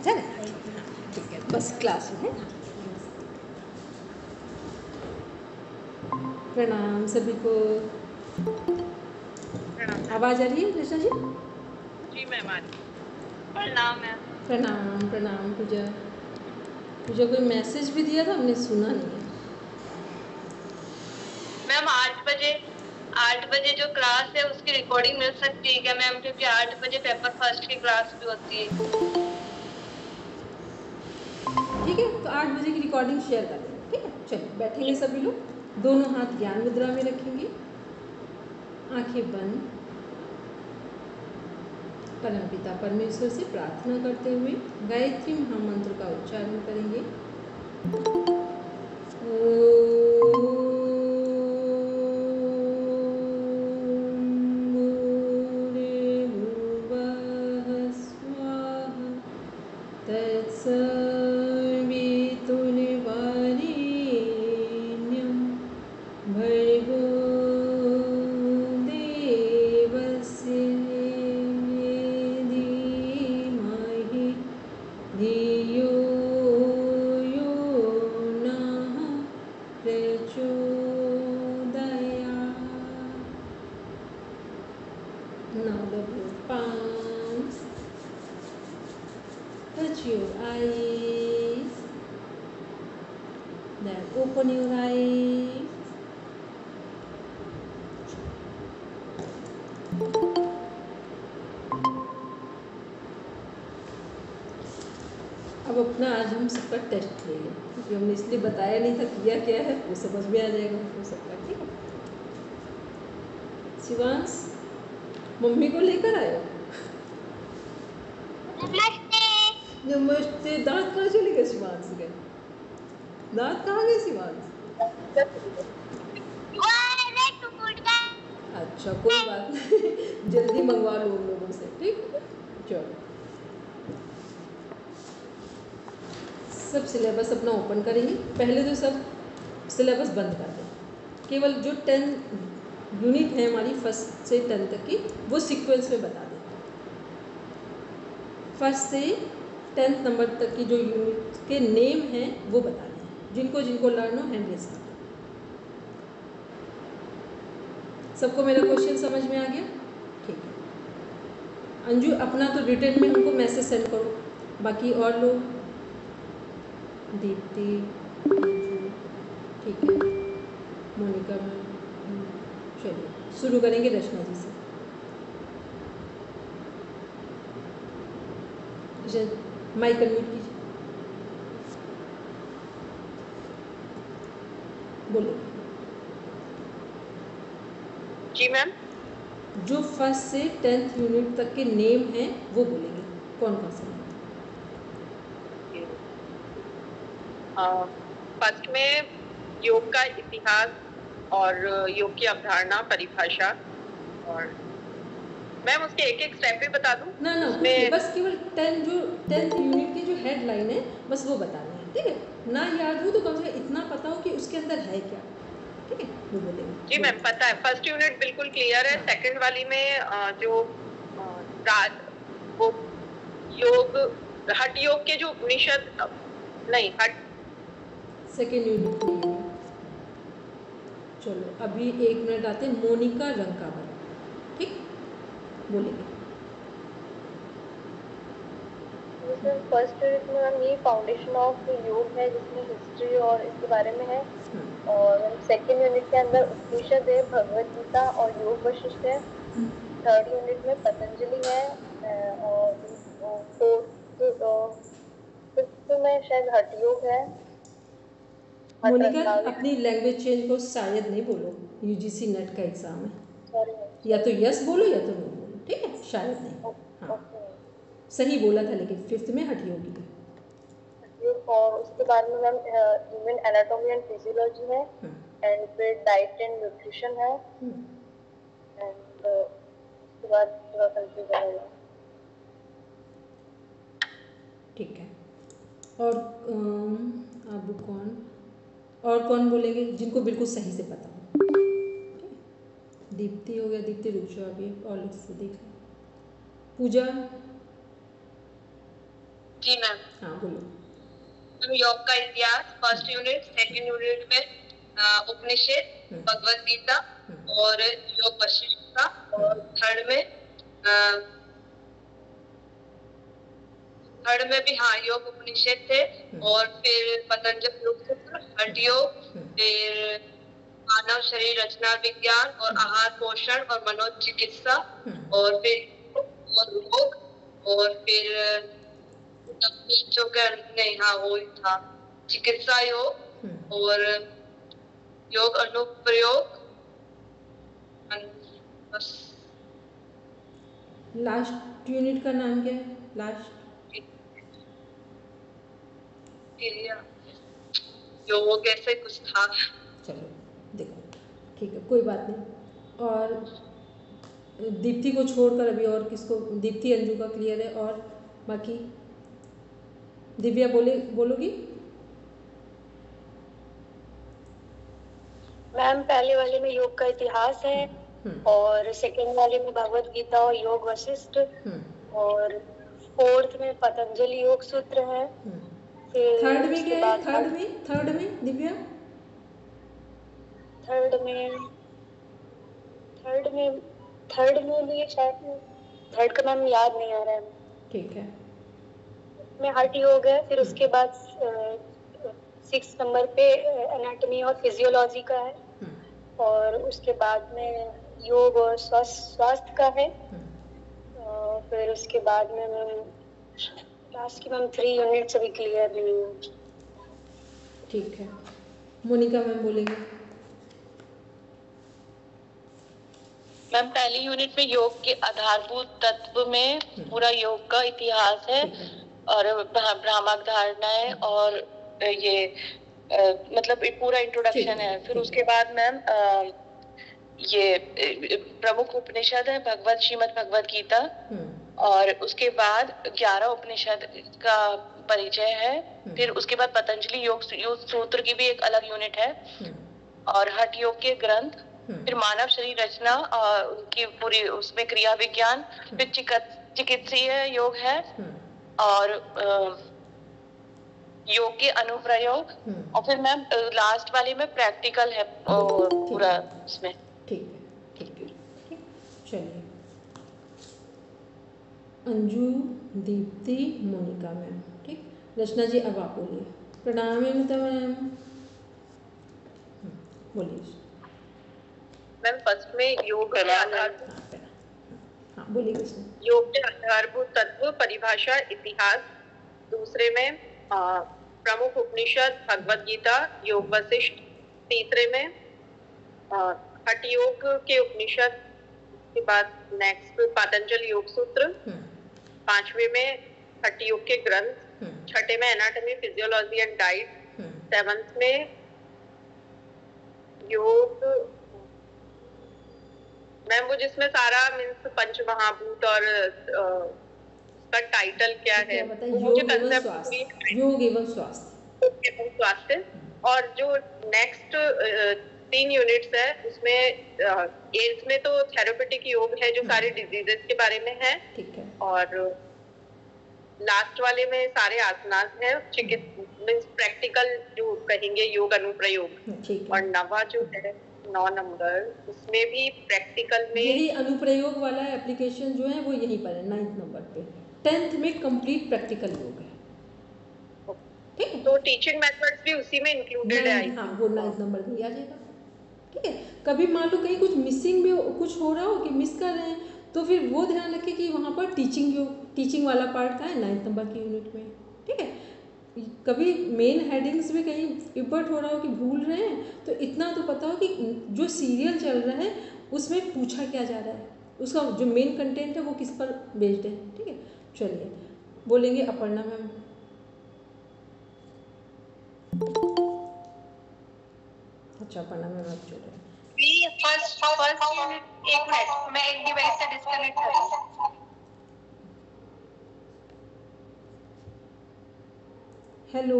जाना? ठीक है, बस क्लास में है। प्रणाम सभी को। आवाज़ आ रही है कृष्णा जी? जी मैम आ रही। प्रणाम मैम। प्रणाम प्रणाम। पूजा पूजा कोई मैसेज भी दिया था, हमने सुना नहीं है। मैम 8 बजे जो क्लास है उसकी रिकॉर्डिंग मिल सकती है क्या मैम, क्योंकि 8 बजे पेपर फर्स्ट की क्लास भी होती है। ठीक है, तो 8 बजे की रिकॉर्डिंग शेयर कर देंगे। ठीक है, चलिए बैठेंगे सभी लोग, दोनों हाथ ज्ञान मुद्रा में रखेंगे, आंखें बंद, परमपिता परमेश्वर से प्रार्थना करते हुए गायत्री महामंत्र का उच्चारण करेंगे। भर्गो देवस्य धीमहि धियो यो नः प्रचोदयात्। Now the palms, touch your eyes, then open your eyes. अब अपना आज हम सबका टेस्ट लेंगे, क्योंकि हमने इसलिए बताया नहीं था किया क्या है, वो समझ में आ जाएगा वो सबका। ठीक है, शिवांश मम्मी को लेकर आयो। नमस्ते। दांत कहाँ चले गए शिवांश के? दांत कहाँ गए शिवांश? अच्छा कोई बात नहीं, जल्दी मंगवा लो उन लोगों से। ठीक, चलो सब सिलेबस अपना ओपन करेंगे। पहले तो सब सिलेबस बंद कर दें, केवल जो 10 यूनिट है हमारी फर्स्ट से 10 तक की, वो सीक्वेंस में बता दें। फर्स्ट से 10th नंबर तक की जो यूनिट के नेम हैं वो बता दें, जिनको जिनको लर्न हो हैंड रेज कर दें। सबको मेरा क्वेश्चन समझ में आ गया? ठीक है, अंजू अपना तो रिटर्न में हमको मैसेज सेंड करो, बाकी और लोग दीप्ति, अंजू, ठीक है, मोनिका मैम। चलिए शुरू करेंगे रचना जी से। माइक अनम्यूट कीजिए, बोलो। जी मैम। जो फर्स्ट से 10th यूनिट तक के नेम हैं वो बोलेंगे, कौन कौन से नेम? फर्स्ट में योग का इतिहास और योग की अवधारणा, परिभाषा, और मैम उसके एक एक स्टेप भी बता दूं? ना ना कुछ नहीं, बस केवल 10th यूनिट की जो हेडलाइन है बस वो बताना है। ठीक है, ना याद हो तो कम से कम इतना पता हो कि उसके अंदर है क्या। ठीक है, वो बोलेंगे। जी मैम पता है, फर्स्ट यूनिट बिल्कुल क्लियर है। सेकंड वाली में जो वो योग, हठ योग के जो उपनिषद, नहीं हठ, सेकेंड यूनिट में। चलो अभी 1 मिनट आते हैं मोनिका रंकावत। ठीक, बोलेंगे। फर्स्ट यूनिट में मैम ये फाउंडेशन ऑफ योग है, जिसमें हिस्ट्री और इसके बारे में है। और सेकेंड यूनिट के अंदर उपनिषद है, भगवत गीता और योग वशिष्ठ है। थर्ड यूनिट में पतंजलि है, और फिफ्थ में शायद हठ योग है। मोनिका अपनी लैंग्वेज चेंज को शायद नहीं बोलो, यूजीसी नेट का एग्जाम है, या तो यस बोलो या तो नो बोलो। ठीक है, शायद नहीं। हाँ सही बोला था, लेकिन 5th में हठ योगी है। और उसके बाद में ma'am human anatomy and physiology है, एंड फिर डाइट एंड न्यूट्रिशन है, एंड उसके बाद थोड़ा कंफ्यूजन है। ठीक है, और अब और कौन बोलेंगे जिनको बिल्कुल सही से पता हो? दीप्ति हो गया, दीप्ति रुक जाओ अभी और से देख लो। पूजा, जी मैम। हाँ बोलो। मैम योग का इतिहास फर्स्ट यूनिट, सेकंड यूनिट में उपनिषद, भगवत गीता और योग वशिष्ठ का, और थर्ड में भी हाँ योग उपनिषद थे, और फिर पतंजलि योग सूत्र, हठ योग, फिर मानव शरीर रचना विज्ञान और आहार पोषण और मनोचिकित्सा, और फिर और रोग, और फिर नहीं हाँ वो ही था चिकित्सा योग और योग अनुप्रयोग, बस। लास्ट यूनिट का नाम क्या है? लास्ट क्रिया योग ऐसे कुछ था। चलो देखो, ठीक है कोई बात नहीं। और दीप्ति को छोड़कर अभी और किसको? दीप्ति अंजू का क्लियर है, और बाकी दिव्या बोलोगी? मैम पहले वाले में योग का इतिहास है, और सेकंड वाले में भगवत गीता और योग वशिष्ठ, और फोर्थ में पतंजलि योग सूत्र है। थर्ड में क्या है? थर्ड में दिव्या? थर्ड में भी शायद, थर्ड का मैम याद नहीं आ रहा है। ठीक है। में हठ योग है, फिर उसके बाद 6 नंबर पे एनाटॉमी और फिजियोलॉजी का है, और उसके बाद में योग और स्वास्थ्य का है, फिर उसके बाद में मैम लास्ट की मैम 3 यूनिट्स अभी क्लियर नहीं है। ठीक है, मोनिका मैम बोलेंगे। मैम पहली यूनिट में योग के आधारभूत तत्व में पूरा योग का इतिहास है, और भ्रामक धारणाएं, और ये मतलब पूरा इंट्रोडक्शन है। फिर उसके बाद मैम ये प्रमुख उपनिषद है भगवत श्रीमद् भगवत गीता, और उसके बाद 11 उपनिषद का परिचय है। फिर उसके बाद पतंजलि योग सूत्र की भी एक अलग यूनिट है, और हठ योग के ग्रंथ, फिर मानव शरीर रचना और उनकी पूरी उसमें क्रिया विज्ञान, फिर चिकित्सीय योग है, और योग के अनुप्रयोग, और फिर मैम लास्ट वाले में प्रैक्टिकल है पूरा उसमें। ठीक है। चलिए, अंजू, दीप्ति, मोनिका मैम, ठीक। रचना जी अब आप बोलिए। प्रणाम अमिता मैम, बोलिए। मैम फर्स्ट में योग के आधारभूत, हाँ बोलिए कृष्ण। योग के आधारभूत तत्व, परिभाषा, इतिहास। दूसरे में प्रमुख उपनिषद भगवत गीता, योग वशिष्ठ। तीसरे में हठ योग के उपनिषद के बाद नेक्स्ट पतंजलि योग सूत्र। पांचवे में हठ योग के ग्रंथ। छठे में anatomy, physiology and diet. Seventh में योग मैम वो जिसमें सारा मीन्स पंच महाभूत और उसका टाइटल क्या है मुझे कंसेप्ट, योग एवं स्वास्थ्य। और जो नेक्स्ट 3 यूनिट्स है उसमें एड्स में तो थेरेपेटिक योग है जो सारे डिजीजेस के बारे में है, ठीक है। और लास्ट वाले में सारे आसनास है, मीन्स प्रैक्टिकल जो कहेंगे योग अनुप्रयोग। और नवा जो है 9 नंबर, उसमें भी प्रैक्टिकल में यही अनुप्रयोग वाला एप्लीकेशन जो है वो यहीं पर है 9th नंबर पे। 10th में कंप्लीट प्रैक्टिकल योग है, ठीक है। तो टीचिंग मेथड्स भी उसी में इंक्लूडेड है। हाँ वो 9th नंबर में आ जाएगा, ठीक है। कभी मान लो कहीं कुछ मिसिंग भी कुछ हो रहा हो कि मिस कर रहे हैं, तो फिर वो ध्यान रखें कि वहाँ पर टीचिंग वाला पार्ट का है 9th नंबर की यूनिट में, ठीक है। कभी मेन हेडिंग्स में कहीं इबट हो रहा हो कि भूल रहे हैं, तो इतना तो पता हो कि जो सीरियल चल रहा है उसमें पूछा क्या जा रहा है, उसका जो मेन कंटेंट है वो किस पर बेस्ड है, ठीक है। चलिए बोलेंगे अपर्णा मैम। अच्छा अपर्णा मैम आप चल रहे हैं। फर्स्ट यूनिट, एक मिनट मैं एक डिवाइस से डिस्कनेक्ट कर रही हूँ। Hello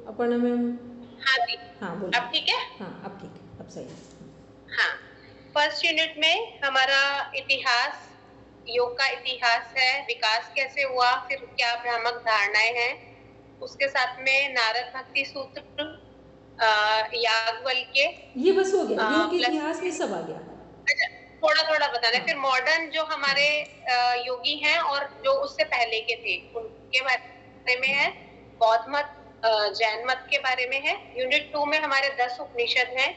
Aparna ma'am. हाँ जी, हाँ बोलिए। अब ठीक है? हाँ अब ठीक है, अब सही है। हाँ, फर्स्ट यूनिट में हमारा इतिहास, योग का इतिहास है, विकास कैसे हुआ, फिर क्या भ्रामक धारणाएं हैं, उसके साथ में नारद भक्ति सूत्र, याज्ञवल्क्य, ये बस हो गया, योग के प्लस इतिहास में सब आ गया। अच्छा थोड़ा थोड़ा बताना। फिर मॉडर्न जो हमारे योगी हैं और जो उससे पहले के थे उनके बारे में है। बौद्ध मत, जैन मत के बारे में है। यूनिट 2 में हमारे 10 उपनिषद हैं।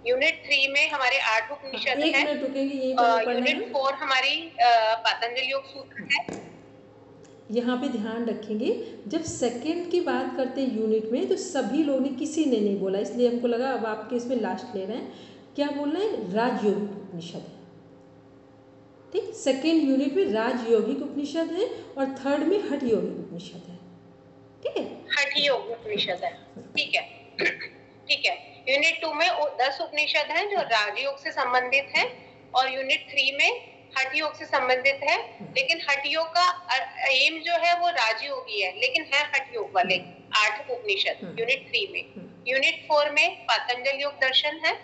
यूनिट 3 में हमारे 8 उपनिषद हैं। एक मिनट रुकेंगे, यहीं पर यूनिट 4 हमारी पातंजल योग सूत्र है। यहाँ पे ध्यान रखेंगे, जब सेकंड की बात करते हैं यूनिट में तो सभी लोगों ने, किसी ने नहीं बोला, इसलिए हमको लगा अब आपके इसमें लास्ट ले रहे हैं। क्या बोल रहे हैं? राजयोगिक उपनिषद है, ठीक। सेकंड यूनिट में राजयोगिक उपनिषद है और थर्ड में हठ योगिक उपनिषद है, ठीक है। हठ योग उपनिषद है, ठीक है ठीक है। यूनिट 2 में 10 उपनिषद हैं जो राजयोग से संबंधित हैं और यूनिट 3 में हठ योग से संबंधित है। लेकिन हठ योग का एम जो है वो राजयोगी है, लेकिन है हठ योग वाले 8 उपनिषद यूनिट 3 में। यूनिट 4 में पातंजल योग दर्शन है।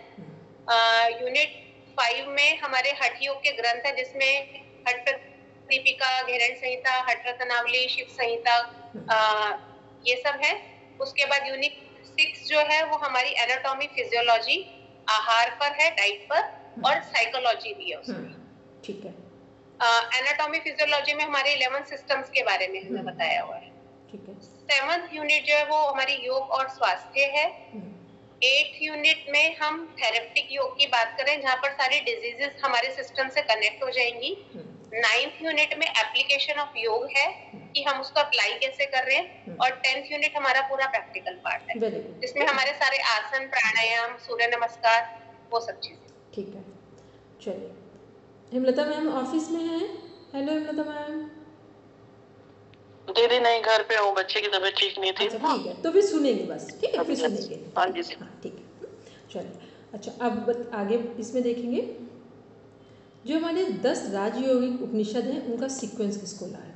यूनिट 5 में हमारे हठ योग के ग्रंथ है, जिसमें हठ दीपिका, घेरण संहिता, हठ रत्नावली, शिव संहिता, ये सब है। उसके बाद यूनिट 6 जो है वो हमारी एनाटॉमी, फिजियोलॉजी, आहार पर है, डाइट पर, और साइकोलॉजी भी है उसमें, ठीक है। एनाटॉमी फिजियोलॉजी में हमारे 11 सिस्टम्स के बारे में हमें बताया हुआ है, ठीक है। 7th यूनिट जो है वो हमारी योग और स्वास्थ्य है। 8th यूनिट में हम थेरेप्टिक योग की बात करें, जहाँ पर सारी डिजीजेस हमारे सिस्टम से कनेक्ट हो जाएंगी। 9th यूनिट में एप्लीकेशन ऑफ योग है कि हम उसको अप्लाई कैसे कर रहे हैं। और 10th यूनिट हमारा पूरा प्रैक्टिकल पार्ट है, जिसमें हमारे सारे आसन, प्राणायाम, सूर्य नमस्कार, वो सब चीजें, ठीक है। चलिए, हेमलता मैम ऑफिस में हैं? Hello Hemlata ma'am. दीदी नहीं, घर पे हूँ, बच्चे की तबीयत ठीक नहीं थी। अच्छा ठीक है, तो फिर सुनेंगे बस, ठीक है, फिर सुनेंगे। हाँ जी, हाँ ठीक है, चलिए। अच्छा, अब आगे इसमें देखेंगे जो हमारे 10 राजयोगिक उपनिषद हैं उनका सीक्वेंस किसको लाना है।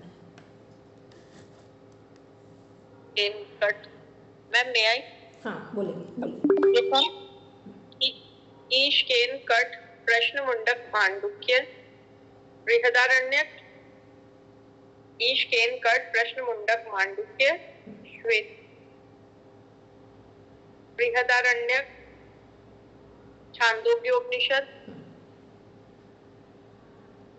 मैम मे आई? हाँ बोलेंगे। ईश केन कट प्रश्न मुंडक मांडुक्य बृहदारण्यक। ईश केन कट प्रश्न मुंडक मांडुक्य श्वेत बृहदारण्यक छांदोग्योपनिषद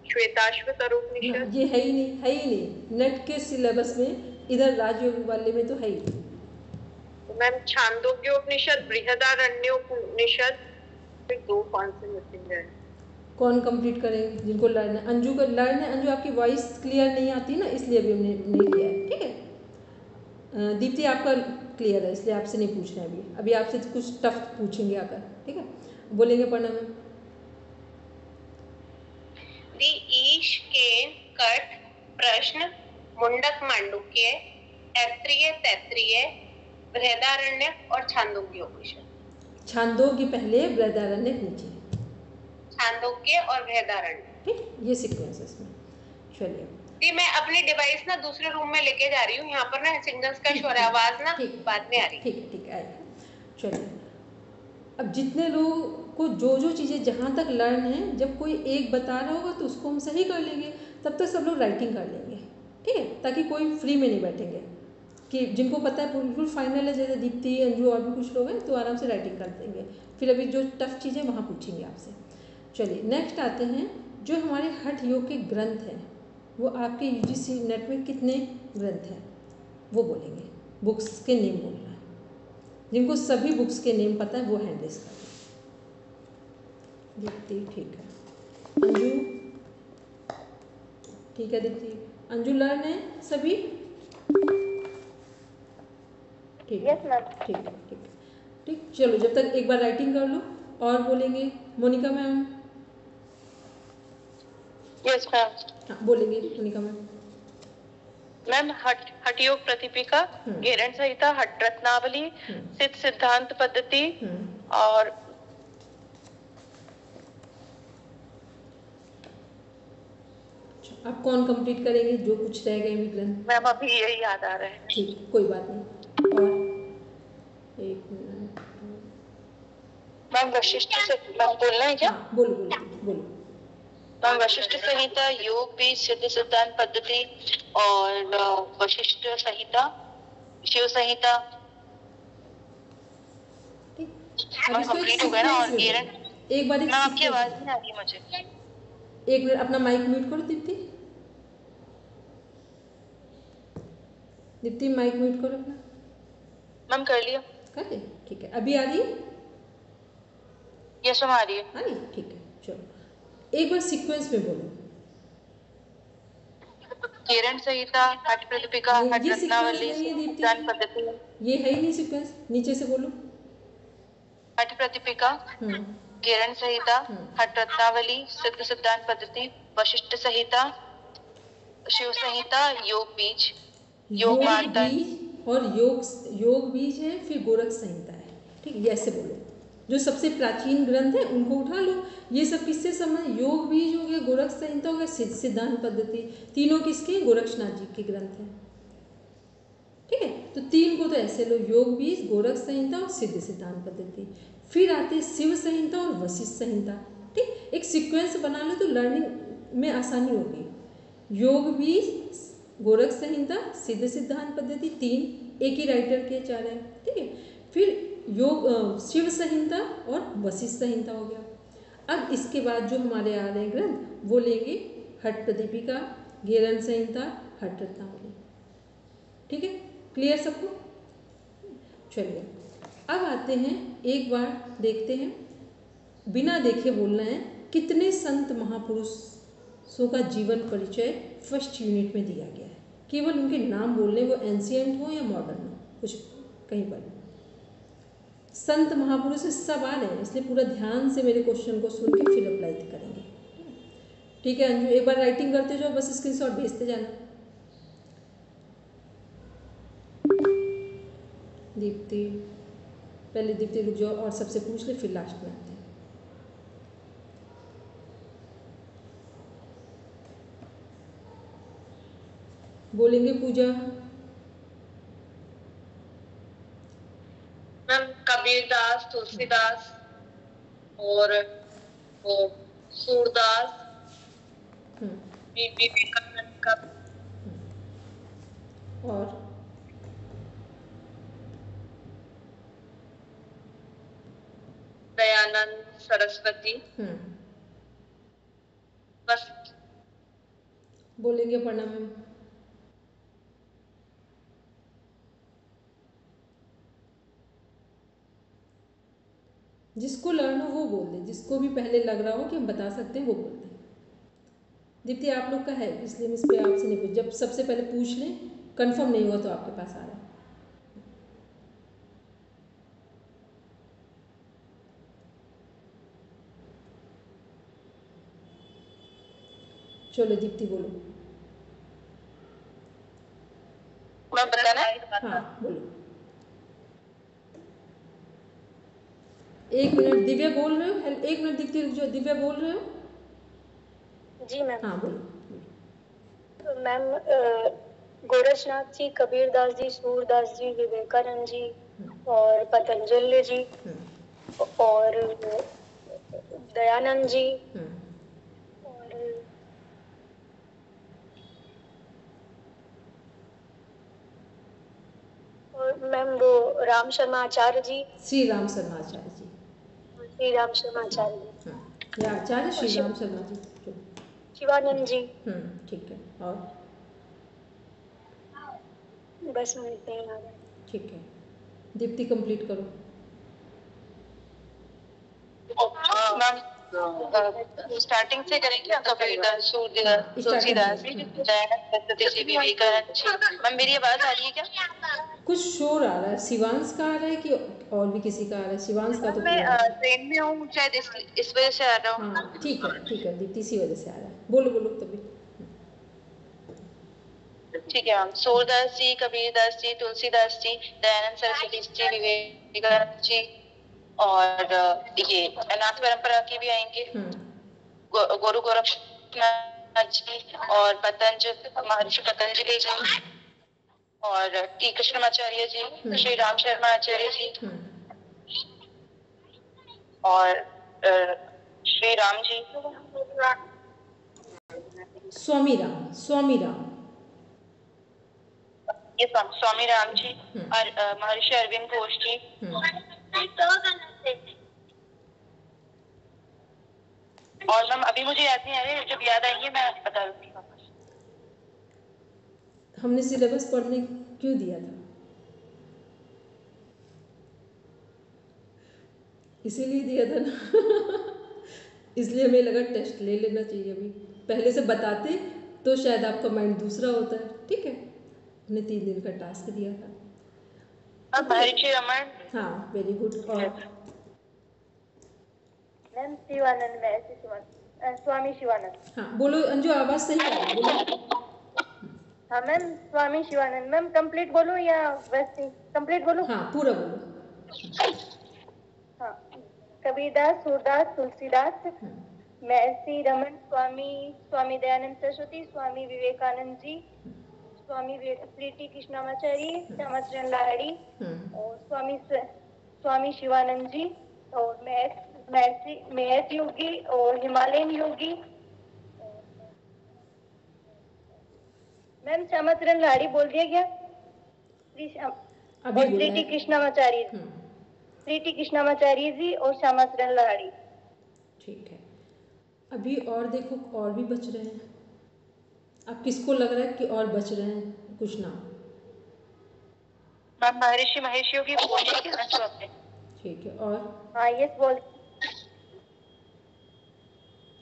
श्वेताश्वतर उपनिषद। ये है ही नहीं नेट के सिलेबस में, इधर राजयोग वाले में तो है ही। मैम छांदोग्योपनिषद, बृहदारण्योपनिषद, फिर 2 कौन से मिसिंग है? कौन कंप्लीट करेंगे? जिनको लर्न है, अंजू का लर्न है। अंजू आपकी वॉइस क्लियर नहीं आती ना, इसलिए अभी हमने नहीं लिया है, ठीक है। दीप्ति आपका क्लियर है, इसलिए आपसे नहीं पूछ रहे हैं अभी आपसे कुछ टफ पूछेंगे आकर, ठीक है। बोलेंगे पढ़ना में। दी ईश केन कट प्रश्न मुंडक मांडुक्य ऐत्रेय तैत्रेय बृहदारण्यक और छांदोग्योपनिषद। छांदोग्य पहले, बृहदारण्यक नीचे। छांदोग्य और बृहदारण्यक, ठीक, ये सीक्वेंस है इसमें। चलिए दी मैं अपनी डिवाइस ना दूसरे रूम में लेके जा रही हूँ, यहाँ पर ना सिग्नल्स का शोर है, आवाज ना बाद में आ रही। ठीक आएगा। चलिए, अब जितने लोग को जो चीज़ें जहाँ तक लर्न है, जब कोई एक बता रहा होगा तो उसको हम सही कर लेंगे, तब तक सब लोग राइटिंग कर लेंगे, ठीक है, ताकि कोई फ्री में नहीं बैठेंगे। कि जिनको पता है बिल्कुल फाइनल है, जैसे दीप्ति, अंजू और भी कुछ लोग हैं, तो आराम से राइटिंग कर देंगे। फिर अभी जो टफ चीज़ें वहाँ पूछेंगे आपसे। चलिए नेक्स्ट आते हैं, जो हमारे हठ योग के ग्रंथ हैं वो आपके यूजीसी नेट में कितने ग्रंथ हैं वो बोलेंगे। बुक्स के नेम बोलना है, जिनको सभी बुक्स के नेम पता है वो हैंड रेज कर दीप्ति, ठीक है। अंजू, ठीक है दीप्ति। अंजू लर्न है सभी, ठीक है, ठीक। चलो जब तक एक बार राइटिंग कर लो और बोलेंगे। मोनिका मैम। Yes ma'am. हाँ बोलेंगे मोनिका मैम। मैम हठ योग प्रतिपिका, घेरण संहिता, हठ रत्नावली, सिद्ध सिद्धांत पद्धति और आप कौन कंप्लीट करेंगे? जो कुछ रह गए ग्रंथ मैम अभी यही याद आ रहे हैं। ठीक, कोई बात नहीं। और एक मिनट मैम वशिष्ठ से मैम बोलना है क्या? हाँ, बोलो। वशिष्ठ संहिता, योग बीज, सिद्ध सिद्धांत पद्धति और वशिष्ठ संहिता, शिव संहिता अब इसको एक कंप्लीट हो गया ना। और सीक्वेंस में बोलो। एक बार एक आपकी आवाज सीक्वेंस। नहीं आ रही मुझे। एक मिनट अपना माइक म्यूट करो दीप्ति। दीप्ति माइक म्यूट करो अपना। मैम कर लिया। कर ले, ठीक है। अभी आ रही है? यस मैम आ रही है। आ रही है, ठीक है। चलो एक बार सीक्वेंस में बोलो। केरन संहिता, हठ प्रतिपिका, हठ ये सीक्वेंस रत्नावली, नहीं है दीप्ति, सिद्धांत पद्धति। ये है ही नहीं सीक्वेंस। नीचे से बोलो। हठ प्रतिपिका, केरन संहिता, हठ रत्नावली, सिद्ध सिद्धांत पद्धति, वशिष्ठ संहिता, शिव संहिता, योग बीज, योग मार्तंड बीज और योग बीज है, फिर गोरख संहिता है। ठीक है, ये ऐसे बोलो। जो सबसे प्राचीन ग्रंथ है उनको उठा लो। ये सब किससे संबंध? योग बीज हो गया, गोरख संहिता हो गया, सिद्धांत पद्धति। तीनों किसके? गोरक्षनाथ जी के ग्रंथ हैं। ठीक है, तो तीन को तो ऐसे लो, योग बीज, गोरख संहिता और सिद्ध सिद्धांत पद्धति। फिर आते शिव संहिता और वशिष्ठ संहिता। ठीक, एक सीक्वेंस बना लो तो लर्निंग में आसानी होगी। योग बीज, गोरख संहिता, सिद्ध सिद्धांत पद्धति, तीन एक ही राइटर के चार हैं। ठीक है, फिर योग शिव संहिता और वशिष्ठ संहिता हो गया। अब इसके बाद जो हमारे आ रहे हैं ग्रंथ वो लेंगे हठ प्रदीपिका, घेरन संहिता, हठ रत्नावली। ठीक है, क्लियर सबको? चलिए अब आते हैं, एक बार देखते हैं, बिना देखे बोलना है, कितने संत महापुरुषों का जीवन परिचय फर्स्ट यूनिट में दिया गया है। केवल उनके नाम बोलने, वो एंशिएंट हो या मॉडर्न हो, कुछ कहीं पर। संत महापुरुष सब आ रहे हैं, इसलिए पूरा ध्यान से मेरे क्वेश्चन को सुन के फिर अप्लाई करेंगे। ठीक है अंजू, एक बार राइटिंग करते जाओ, बस स्क्रीनशॉट भेजते जाना। दीप्ति, पहले दीप्ति रुक जाओ और सबसे पूछ ले, फिर लास्ट में आते हैं। बोलेंगे पूजा। मैम कबीरदास, तुलसीदास और वो सूरदास, विवेकानंद का और दयानंद सरस्वती। बस बोलेंगे प्रणाम मैम। जिसको लर्न हो वो बोल दे, जिसको भी पहले लग रहा हो कि हम बता सकते हैं वो बोल दें। दीप्ति आप लोग का है, इसलिए मैं इस पर आपसे नहीं पूछ, जब सबसे पहले पूछ लें, कंफर्म नहीं हुआ तो आपके पास आ रहा है। चलो दीप्ति बोलो। मैं बताना? हाँ बोलो। एक मिनट, दिव्या बोल रहे हो? एक मिनट दीप्ति रुक जाओ, दिव्या बोल रहे हो? जी मैम। हाँ बोलो। मैम गोरक्षनाथ जी, कबीरदास जी, सूरदास जी, विवेकानंद जी और पतंजलि जी और दयानंद जी और मैम वो राम शर्मा आचार्य जी, श्री राम शर्मा आचार्य जी, श्री राम शर्मा आचार्य जी, या आचार्य श्री राम शर्मा जी, शिवानंद जी। ठीक है, और बस हम इतने ही आ गए। ठीक है, दीप्ति कंप्लीट करो। मैम स्टार्टिंग से करेंगे। कबीरदास, सूरदास, तुलसीदास, दयानंद सरस्वती जी, विवेकानंद जी। मैम मेरी आवाज आ रही है क्या? कुछ शोर आ रहा है, शिवांश का आ रहा है कि और भी किसी का आ रहा है? शिवांश का तो मैं ट्रेन में हूँ, शायद इस वजह से आ रहा हूँ। हाँ ठीक है दीप्ति, इसी वजह से आ रहा है। बोलो तभी। ठीक है मैम। सूरदास जी, कबीरदास जी, तुलसीदास जी, दयानंद सरस्वती जी, विवेकानंद जी और ये अनाथ परंपरा के भी आएंगे, गुरु गोरक्षनाथ जी और महर्षि पतंजलि जी और टी कृष्णमाचार्य जी, श्री राम शर्मा आचार्य जी और श्री राम जी स्वामी राम, स्वामी राम। ये स्वामी राम जी और महर्षि अरविंद घोष जी। और मैम अभी मुझे याद नहीं आ रही, जब याद आएंगे मैं बता दूंगी वापस। हमने सिलेबस पढ़ने क्यों दिया था? इसीलिए दिया था ना इसलिए हमें लगा टेस्ट ले लेना चाहिए। अभी पहले से बताते तो शायद आपका माइंड दूसरा होता है। ठीक है, हमने 3 दिन का टास्क दिया था। महर्षि रमन। हाँ, वेरी गुड। और मैम शिवानंद, मैं ऐसे स्वामी शिवानंद। हाँ बोलो अंजू, आवाज सही आ रही है, बोलो। हाँ मैम, स्वामी शिवानंद। मैम कंप्लीट बोलो या वैसे कंप्लीट बोलो? हाँ पूरा बोलो। हाँ, कबीरदास, सूरदास, तुलसीदास, महर्षि रमन, स्वामी दयानंद सरस्वती, स्वामी विवेकानंद जी, स्वामी प्रीति कृष्णामाचार्य, श्यामाचरण लाहिड़ी और स्वामी शिवानंद जी और महर्षि योगी और हिमालयन योगी। मैम श्यामाचरण लाहिड़ी बोल दिया क्या? और प्रीति कृष्णामाचार्य, प्रीति कृष्णामाचार्य जी और श्यामाचरण लाहिड़ी। ठीक है, अभी और देखो, और भी बच रहे हैं। अब किसको लग रहा है कि और बच रहे हैं? कुछ नाम महर्षि महेश योगी बोलिए कि आपने। ठीक है, और हाँ यस बोल।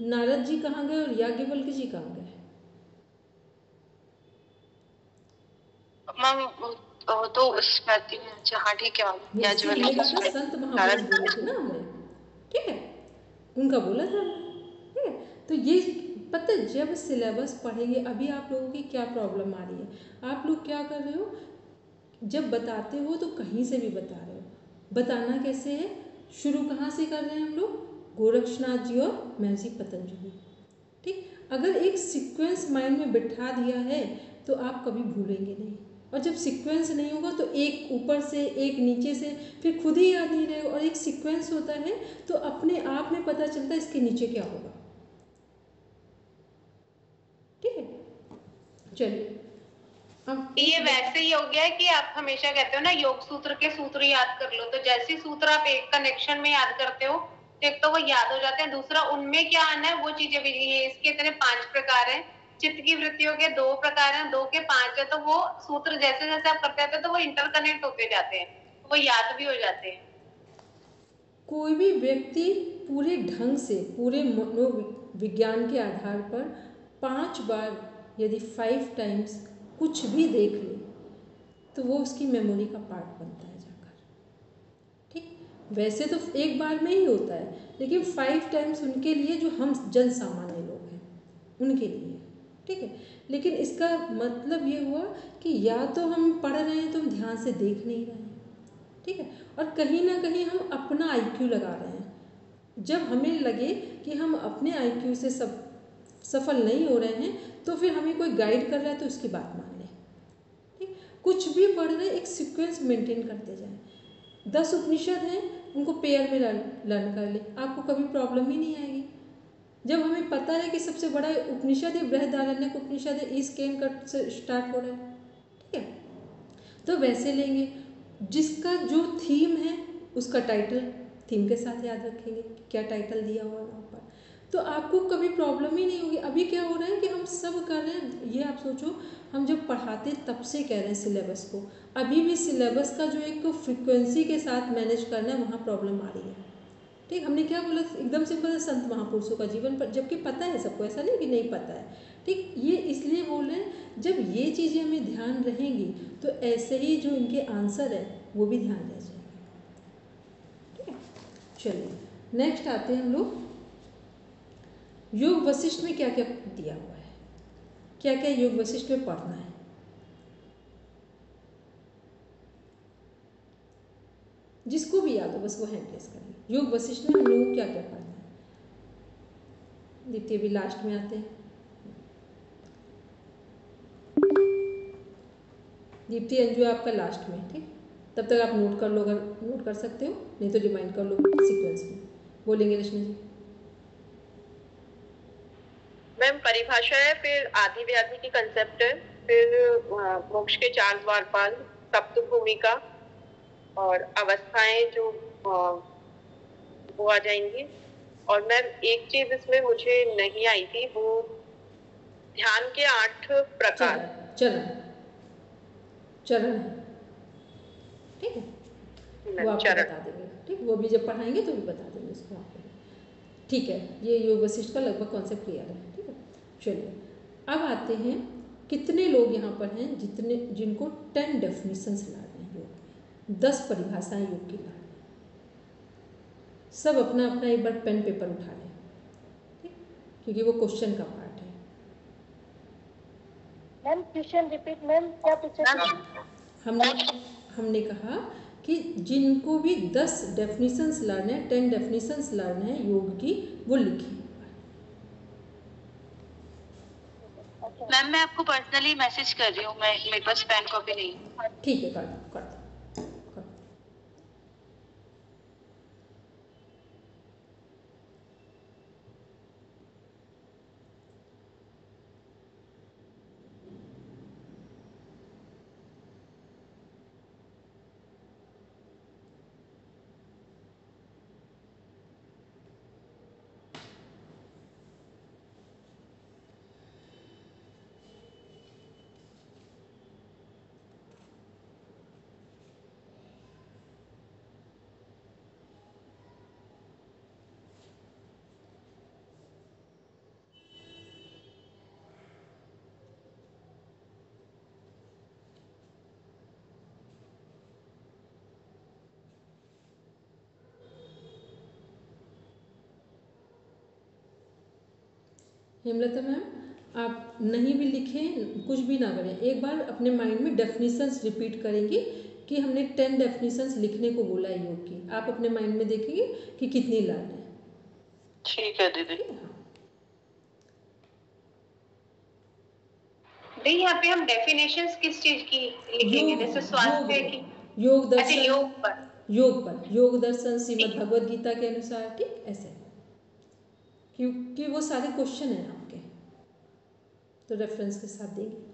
नारद जी कहाँ गए और याज्ञवल्क्य जी कहाँ गए? मैम तो स्मृति में। अच्छा हाँ ठीक है मैम, याज्ञवल्क्य संत महापुरुष बोले थे ना हमने। ठीक है, उनका बोला था। ठीक है, तो ये पता है, जब सिलेबस पढ़ेंगे, अभी आप लोगों की क्या प्रॉब्लम आ रही है? आप लोग क्या कर रहे हो, जब बताते हो तो कहीं से भी बता रहे हो। बताना कैसे है? शुरू कहाँ से कर रहे हैं हम लोग? गोरक्षनाथ जी और महर्षि पतंजलि। ठीक, अगर एक सीक्वेंस माइंड में बिठा दिया है तो आप कभी भूलेंगे नहीं। और जब सीक्वेंस नहीं होगा तो एक ऊपर से एक नीचे से, फिर खुद ही याद नहीं रहेगा। और एक सीक्वेंस होता है तो अपने आप में पता चलता है इसके नीचे क्या होगा। ठीक है, चलिए। अब ये वैसे ही हो गया है कि आप हमेशा कहते हो ना योग सूत्र के सूत्र याद कर लो, तो जैसे सूत्र आप एक कनेक्शन में याद करते हो, एक तो वो याद हो जाते हैं, दूसरा उनमें क्या आना है वो चीजें भी। इसके इतने 5 प्रकार हैं। चित्त की वृत्तियों के 2 प्रकार हैं, 2 के 5 है, तो वो सूत्र जैसे जैसे आप करते हैं तो वो इंटरकनेक्ट होते जाते हैं, वो याद भी हो जाते हैं। कोई भी व्यक्ति पूरे ढंग से, पूरे मनोविज्ञान के आधार पर 5 बार, यदि 5 टाइम्स कुछ भी देख ले तो वो उसकी मेमोरी का पार्ट बनता है जाकर। ठीक, वैसे तो एक बार में ही होता है, लेकिन 5 टाइम्स उनके लिए जो हम जन सामान्य लोग हैं उनके लिए। ठीक है, लेकिन इसका मतलब ये हुआ कि या तो हम पढ़ रहे हैं तो हम ध्यान से देख नहीं रहे हैं। ठीक है, और कहीं ना कहीं हम अपना आईक्यू लगा रहे हैं। जब हमें लगे कि हम अपने आईक्यू से सफल नहीं हो रहे हैं तो फिर हमें कोई गाइड कर रहा है तो उसकी बात मान लें। ठीक, कुछ भी पढ़ रहे एक सीक्वेंस मेंटेन करते जाएं। 10 उपनिषद हैं, उनको पेयर में लर्न कर ले, आपको कभी प्रॉब्लम ही नहीं आएगी। जब हमें पता है कि सबसे बड़ा उपनिषद है बृहदारण्यक उपनिषद है, ईस केन कट से स्टार्ट हो रहा है। ठीक है, तो वैसे लेंगे, जिसका जो थीम है उसका टाइटल थीम के साथ याद रखेंगे, क्या टाइटल दिया हुआ है वहाँ पर, तो आपको कभी प्रॉब्लम ही नहीं होगी। अभी क्या हो रहा है कि हम सब कर रहे हैं, ये आप सोचो, हम जब पढ़ाते तब से कह रहे हैं सिलेबस को, अभी भी सिलेबस का जो एक फ्रिक्वेंसी के साथ मैनेज करना है वहाँ प्रॉब्लम आ रही है। ठीक, हमने क्या बोला, एकदम सिंपल, संत महापुरुषों का जीवन पर, जबकि पता है सबको, ऐसा नहीं कि नहीं पता है। ठीक, ये इसलिए बोल रहे हैं, जब ये चीज़ें हमें ध्यान रहेंगी तो ऐसे ही जो इनके आंसर है वो भी ध्यान रह जाएंगे। ठीक है, चलिए नेक्स्ट आते हैं हम लोग, योग वशिष्ठ में क्या क्या दिया हुआ है, क्या क्या योग वशिष्ठ में पढ़ना है। जिसको भी याद हो बस वो हैंड रेस करें। योग वशिष्ठ में हम लोगों को क्या क्या पढ़ना है। दीप्ति अभी लास्ट में आते हैं। दीप्ति अंजू आपका लास्ट में। ठीक, तब तक आप नोट कर लो, अगर नोट कर सकते हो, नहीं तो रिमाइंड कर लो सीक्वेंस में। बोलेंगे रश्मि जी। मैम परिभाषा है, फिर आदि व्याधि की कंसेप्ट है, फिर मोक्ष के 4 द्वारपाल, सप्त भूमिका और अवस्थाएं जो वो आ जाएंगी। और मैम एक चीज इसमें मुझे नहीं आई थी, वो ध्यान के 8 प्रकार। चरण चरण है, ठीक है, वो आपको बता देंगे। ठीक, वो भी जब पढ़ाएंगे तो भी बता देंगे उसको आपको। ठीक है, ये योग वशिष्ठ का लगभग कॉन्सेप्ट क्लियर है। ठीक है, चलिए अब आते हैं कितने लोग यहाँ पर हैं जिनको 10 डेफिनेशंस ला रहे हैं योग में, 10 परिभाषाएं योग की ला रहे हैं। सब अपना अपना एक बार पेन पेपर उठा लें, ठीक, क्योंकि वो क्वेश्चन का पार्ट है। मैम क्वेश्चन रिपीट, मैम क्या पूछा? हमने कहा कि जिनको भी 10 डेफिनेशंस लर्न है, 10 डेफिनेशंस लर्न है योग की, वो लिखें। मैम मैं आपको पर्सनली मैसेज कर रही हूँ, मैं मेरे पास पेन कॉपी नहीं है। ठीक है, कर दो। हेमलता मैम, आप नहीं भी लिखें, कुछ भी ना करें, एक बार अपने माइंड में डेफिनेशंस रिपीट करेंगे कि हमने 10 डेफिनेशंस लिखने को बोला है योग की। आप अपने माइंड में देखेंगे कि कितनी लाइन है। ठीक है दीदी। नहीं, यहाँ पे हम डेफिनेशंस किस चीज की लिखेंगे? जैसे स्वास्थ्य की, योग दर्शन, योग पर योग दर्शन श्रीमद् भगवद गीता के अनुसार, ठीक, ऐसे, क्योंकि वो सारे क्वेश्चन हैं आपके, तो रेफरेंस के साथ देंगे।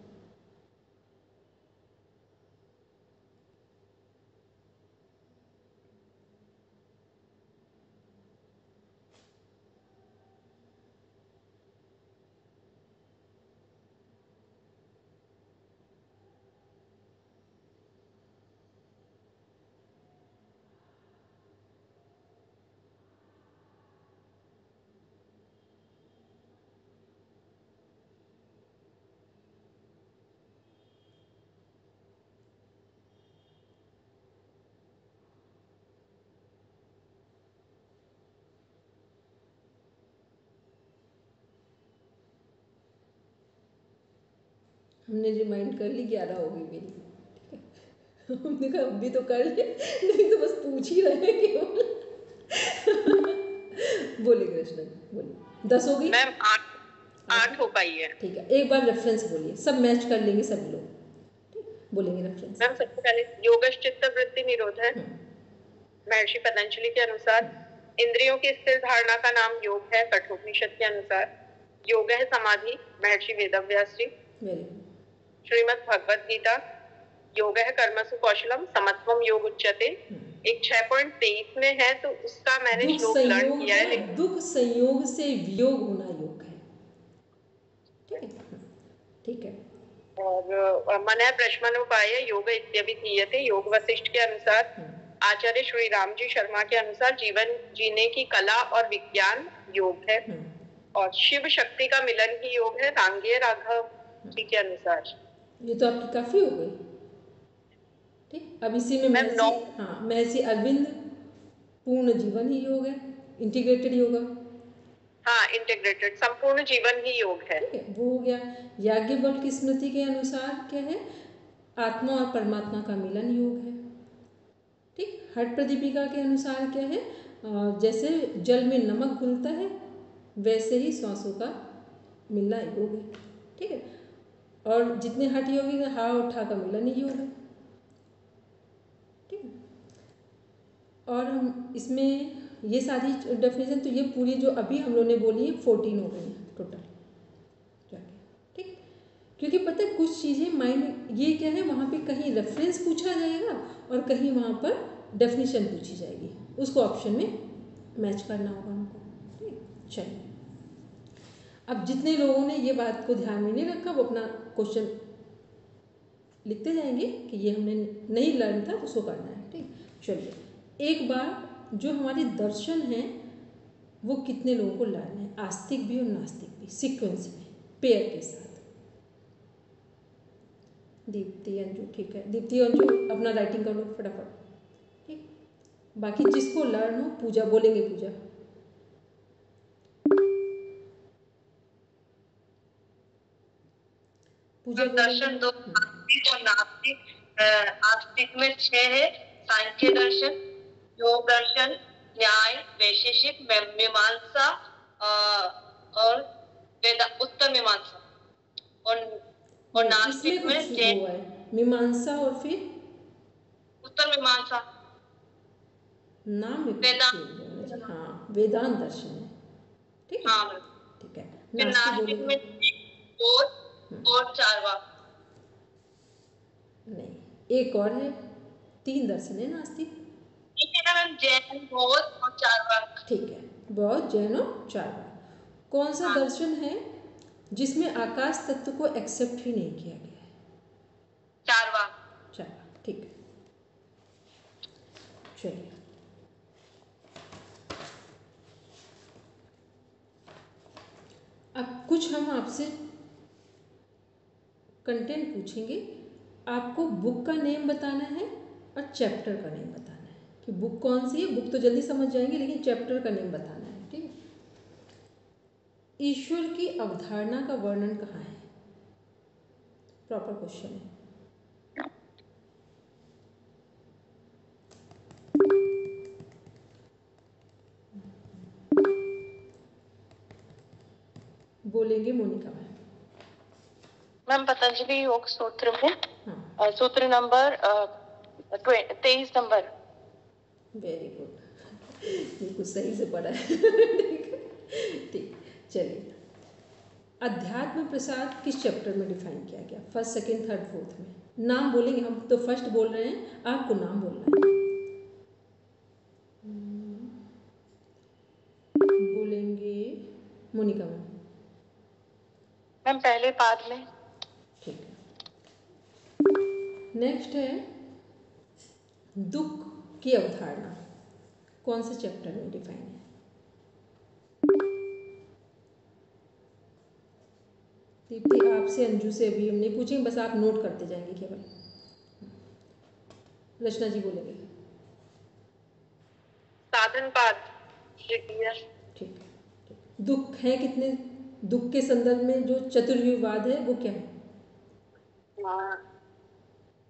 हमने रिमाइंड कर ली, 11 हो गई मेरी, ठीक है। हमने कहा अभी तो कर ले, नहीं तो बस पूछ ही रहे हैं केवल। बोलिए कृष्ण, बोलिए। 10 हो गई मैम? 8 हो पाई है। ठीक है, एक बार रेफरेंस बोलिए, सब मैच कर लेंगे सब लोग, ठीक, बोलेंगे रेफरेंस। मैम सबसे पहले योगश्चित्त वृत्ति निरोध है महर्षि पतंजलि के अनुसार। इंद्रियों की स्थिर धारणा का नाम योग है कठोपनिषद के अनुसार। योग है समाधि महर्षि वेदव्यास जी। श्रीमद् भगवद गीता, योग है कर्मसु कौशलम समत्वम योग उच्यते, एक 6.23 में है, तो उसका मैंने श्लोक लर्न किया है। दुख संयोग से वियोग होना योग है, ठीक है, ठीक है। और मन प्रश्मनोपाय योग इत्यभिधीयते, योग वशिष्ठ के अनुसार। आचार्य श्री राम जी शर्मा के अनुसार जीवन जीने की कला और विज्ञान योग है। और शिव शक्ति का मिलन ही योग है रांगेय राघव जी के अनुसार। ये तो आपकी काफी हो गई, ठीक। अब इसी में महर्षि अरविंद पूर्ण जीवन ही योग है, इंटीग्रेटेड योगा। हाँ, इंटीग्रेटेड संपूर्ण जीवन ही योग है, ठीक है, वो हो गया। याज्ञवल्क्य की स्मृति के अनुसार क्या है? आत्मा और परमात्मा का मिलन योग है, ठीक। हठ प्रदीपिका के अनुसार क्या है? जैसे जल में नमक घुलता है वैसे ही श्वासों का मिलना योग है, ठीक है। और जितने हठ योगी का हा और ठा का मिलन ही योग है, ठीक है। और हम इसमें ये सारी डेफिनेशन, तो ये पूरी जो अभी हम लोगों ने बोली है 14 हो गई है टोटल, कुछ चीज़ें माइंड, ये क्या है, वहाँ पे कहीं रेफरेंस पूछा जाएगा और कहीं वहाँ पर डेफिनेशन पूछी जाएगी, उसको ऑप्शन में मैच करना होगा हमको। ठीक, चलिए। अब जितने लोगों ने ये बात को ध्यान में नहीं रखा वो अपना क्वेश्चन लिखते जाएंगे कि ये हमने नहीं लर्न था, उसको करना है। ठीक, चलिए। एक बार जो हमारे दर्शन हैं वो कितने लोगों को लर्न है, आस्तिक भी और नास्तिक भी, सीक्वेंस में, पेयर के साथ। दीप्ति, अंजू, ठीक है। दीप्ति, अंजू अपना राइटिंग कर लो फटाफट। ठीक, बाकी जिसको लर्न हो, पूजा बोलेंगे, पूजा। पूजा दर्शन दो, आस्तिक और नास्तिक। आस्तिक में 6 है, सांख्य दर्शन, योग दर्शन, न्याय, वैशेषिक, मीमांसा और उत्तर मीमांसा। और नास्तिक में जैन, मीमांसा और फिर उत्तर मीमांसा, नाम में वेदांत। हाँ, वेदांत दर्शन है। ठीक है, हाँ, ठीक है। फिर नास्तिक में बौद्ध और चारवाक। नहीं, एक और है, 3 दर्शन है नास्तिक। जैन, बौद्ध और चारवाक। ठीक है, बौद्ध, जैन और चारवाक। कौन सा दर्शन है जिसमें आकाश तत्व को एक्सेप्ट ही नहीं किया गया है? चारवाक। चारवाक, ठीक है। चलिए, अब कुछ हम आपसे कंटेंट पूछेंगे, आपको बुक का नेम बताना है और चैप्टर का नेम बताना है कि बुक कौन सी है। बुक तो जल्दी समझ जाएंगे, लेकिन चैप्टर का नेम बताना है। ठीक है। ईश्वर की अवधारणा का वर्णन कहाँ है? प्रॉपर क्वेश्चन है। बोलेंगे मोनिका मैम। मैम पतंजलि योग सूत्र में सूत्र नंबर 23 नंबर। वेरी गुड, बिल्कुल सही से पढ़ा है। ठीक, चलिए। अध्यात्म प्रसाद किस चैप्टर में डिफाइन किया गया? फर्स्ट, सेकंड, थर्ड, फोर्थ में। नाम बोलेंगे, हम तो फर्स्ट बोल रहे हैं, आपको नाम बोलना है। बोलेंगे मोनिका मैम। मैम पहले पाद में। ठीक है। नेक्स्ट है दुख की अवधारणा, कौन से चैप्टर में डिफाइन है? दीप्ति, आपसे, अंजू से अभी हम नहीं पूछेंगे, बस आप नोट करते जाएंगे केवल। रचना जी बोलेंगे। साधन पाद। ठीक है। दुख है कितने? दुख के संदर्भ में जो चतुर्युगवाद है वो क्या है?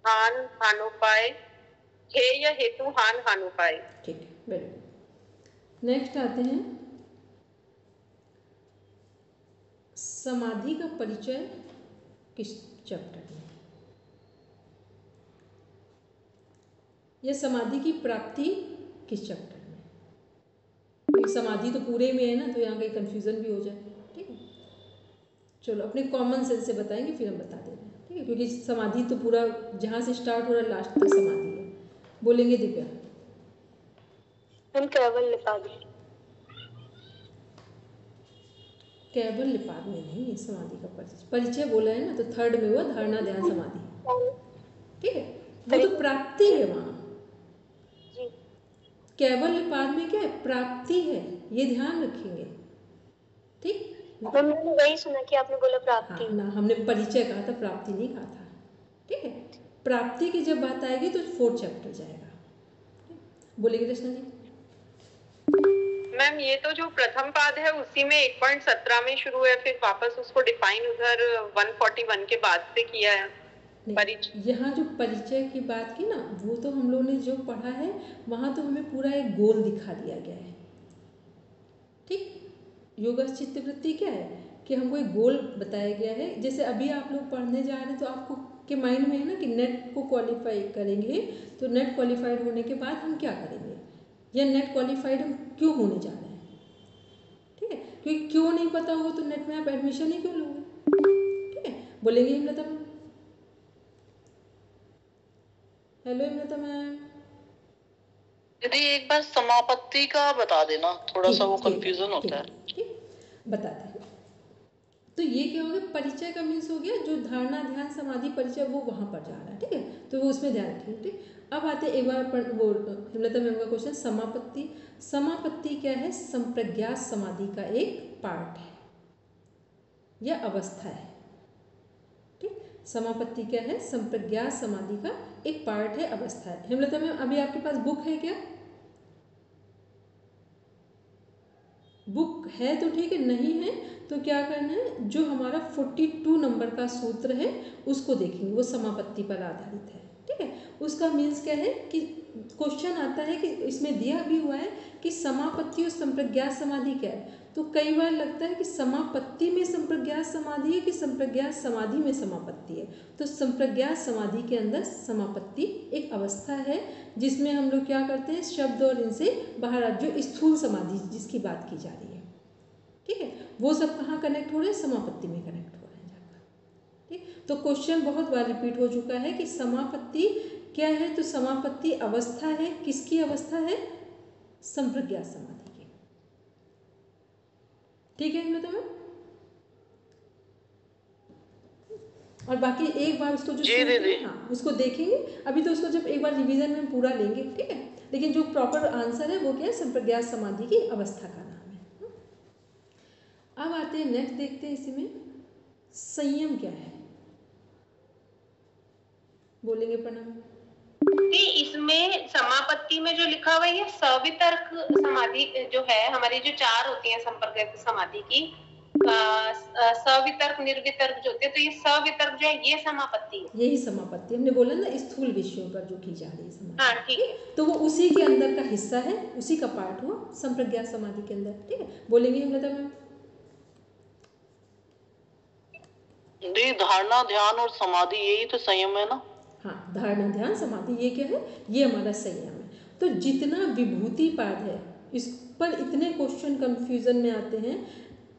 हान हानोपाय, हेय हेतु हान हानोपाय। ठीक है, वेरी गुड। नेक्स्ट आते हैं, समाधि का परिचय किस चैप्टर में? या समाधि की प्राप्ति किस चैप्टर में? क्योंकि समाधि तो पूरे में है ना, तो यहाँ कहीं कंफ्यूजन भी हो जाए। ठीक है, चलो अपने कॉमन सेंस से बताएंगे, फिर हम बता दे रहे हैं। ठीक है, क्योंकि समाधि तो पूरा जहाँ से स्टार्ट हो रहा है लास्ट तक समाधि है। बोलेंगे दिव्या। हम केवल निपात। केवल निपात में नहीं है समाधि का परिचय। परिचय बोला है ना, तो थर्ड में हुआ धारणा ध्यान समाधि। ठीक है, वो तो प्राप्ति है वहाँ। केवल निपात में क्या है? प्राप्ति है, ये ध्यान रखेंगे। ठीक, मैंने वही सुना कि आपने बोला प्राप्ति। हाँ ना, हमने परिचय कहा था, प्राप्ति नहीं कहा था। ठीक है, प्राप्ति की जब बात आएगी तो 4th चैप्टर जाएगा। बोलेंगे रचना जी। मैम ये तो जो प्रथम पाद है उसी में 1.17 में शुरू है, फिर वापस उसको डिफाइन उधर 141 के बाद से किया है। यहाँ जो परिचय की बात की ना, वो तो हम लोगों ने जो पढ़ा है वहाँ तो हमें पूरा एक गोल दिखा दिया गया है। ठीक, योगस्थ चित्तवृत्ति क्या है कि हमको एक गोल बताया गया है। जैसे अभी आप लोग पढ़ने जा रहे हैं तो आपको के माइंड में है ना कि नेट को क्वालिफाई करेंगे, तो नेट क्वालिफाइड होने के बाद हम क्या करेंगे, या नेट क्वालिफाइड हम क्यों होने जा रहे हैं। ठीक है, क्योंकि क्यों नहीं पता होगा तो नेट में आप एडमिशन ही क्यों लोगे। ठीक है, बोलेंगे हिमलता। Hello इमृता ma'am. दीदी एक बार समापत्ति का बता देना, थोड़ा सा वो ठीक कंफ्यूजन होता है। ठीक, बताते हैं। तो ये क्या हो गया, परिचय का मीन्स हो गया जो धारणा ध्यान समाधि परिचय वो वहाँ पर जा रहा है, ठीक है, तो वो उसमें ध्यान रखिए। ठीक, अब आते एक बार वो हिमलता मैम का क्वेश्चन, समापत्ति। समापत्ति क्या है, संप्रज्ञात समाधि का एक पार्ट है या अवस्था है। ठीक, समापत्ति क्या है, संप्रज्ञात समाधि का एक पार्ट है, अवस्था है। हिमलता मैम अभी आपके पास बुक है क्या? बुक है तो ठीक है, नहीं है तो क्या करना है, जो हमारा 42 नंबर का सूत्र है उसको देखेंगे, वो समापत्ति पर आधारित है। ठीक है, उसका मीन्स क्या है कि क्वेश्चन आता है कि इसमें दिया भी हुआ है कि समापत्ति और संप्रज्ञात समाधि क्या है, तो कई बार लगता है कि समापत्ति में संप्रज्ञात समाधि है कि संप्रज्ञात समाधि में समापत्ति है। तो संप्रज्ञात समाधि के अंदर समापत्ति एक अवस्था है जिसमें हम लोग क्या करते हैं, शब्द और इनसे बाहर जो स्थूल समाधि जिसकी बात की जा रही है, ठीक है, वो सब कहाँ कनेक्ट हो रहे हैं, समापत्ति में कनेक्ट हो रहे हैं जाकर। ठीक, तो क्वेश्चन बहुत बार रिपीट हो चुका है कि समापत्ति क्या है, तो समापत्ति अवस्था है, किसकी अवस्था है, संप्रज्ञात समाधि की। ठीक है मतलब, और बाकी एक बार उसको जो हाँ उसको देखेंगे, अभी तो उसको जब एक बार रिवीजन में पूरा लेंगे, ठीक है, लेकिन जो प्रॉपर आंसर है वो क्या है, संप्रज्ञात समाधि की अवस्था का नाम है। अब आते हैं नेक्स्ट, देखते हैं इसमें संयम क्या है, बोलेंगे प्रणाम। इसमें समापत्ति में जो लिखा हुआ है ये सवितर्क समाधि जो है, हमारी जो चार होती है संपर्क समाधि की, सवितर्क निर्वितर्क जो होते हैं, तो ये सवितर्क जो है ये समापत्ति है। यही समापत्ति हमने बोला ना, स्थूल विषयों पर जो की जा रही है समाधि। हाँ ठीक है, तो वो उसी के अंदर का हिस्सा है, उसी का पार्ट हुआ संप्रज्ञात समाधि के अंदर। ठीक है, बोलेंगे हिमलता मैम। धारणा ध्यान और समाधि यही तो संयम है ना। हाँ, धारणा ध्यान समाधि ये क्या है, ये हमारा संयम है। तो जितना विभूति पाद है, इस पर इतने क्वेश्चन कंफ्यूजन में आते हैं,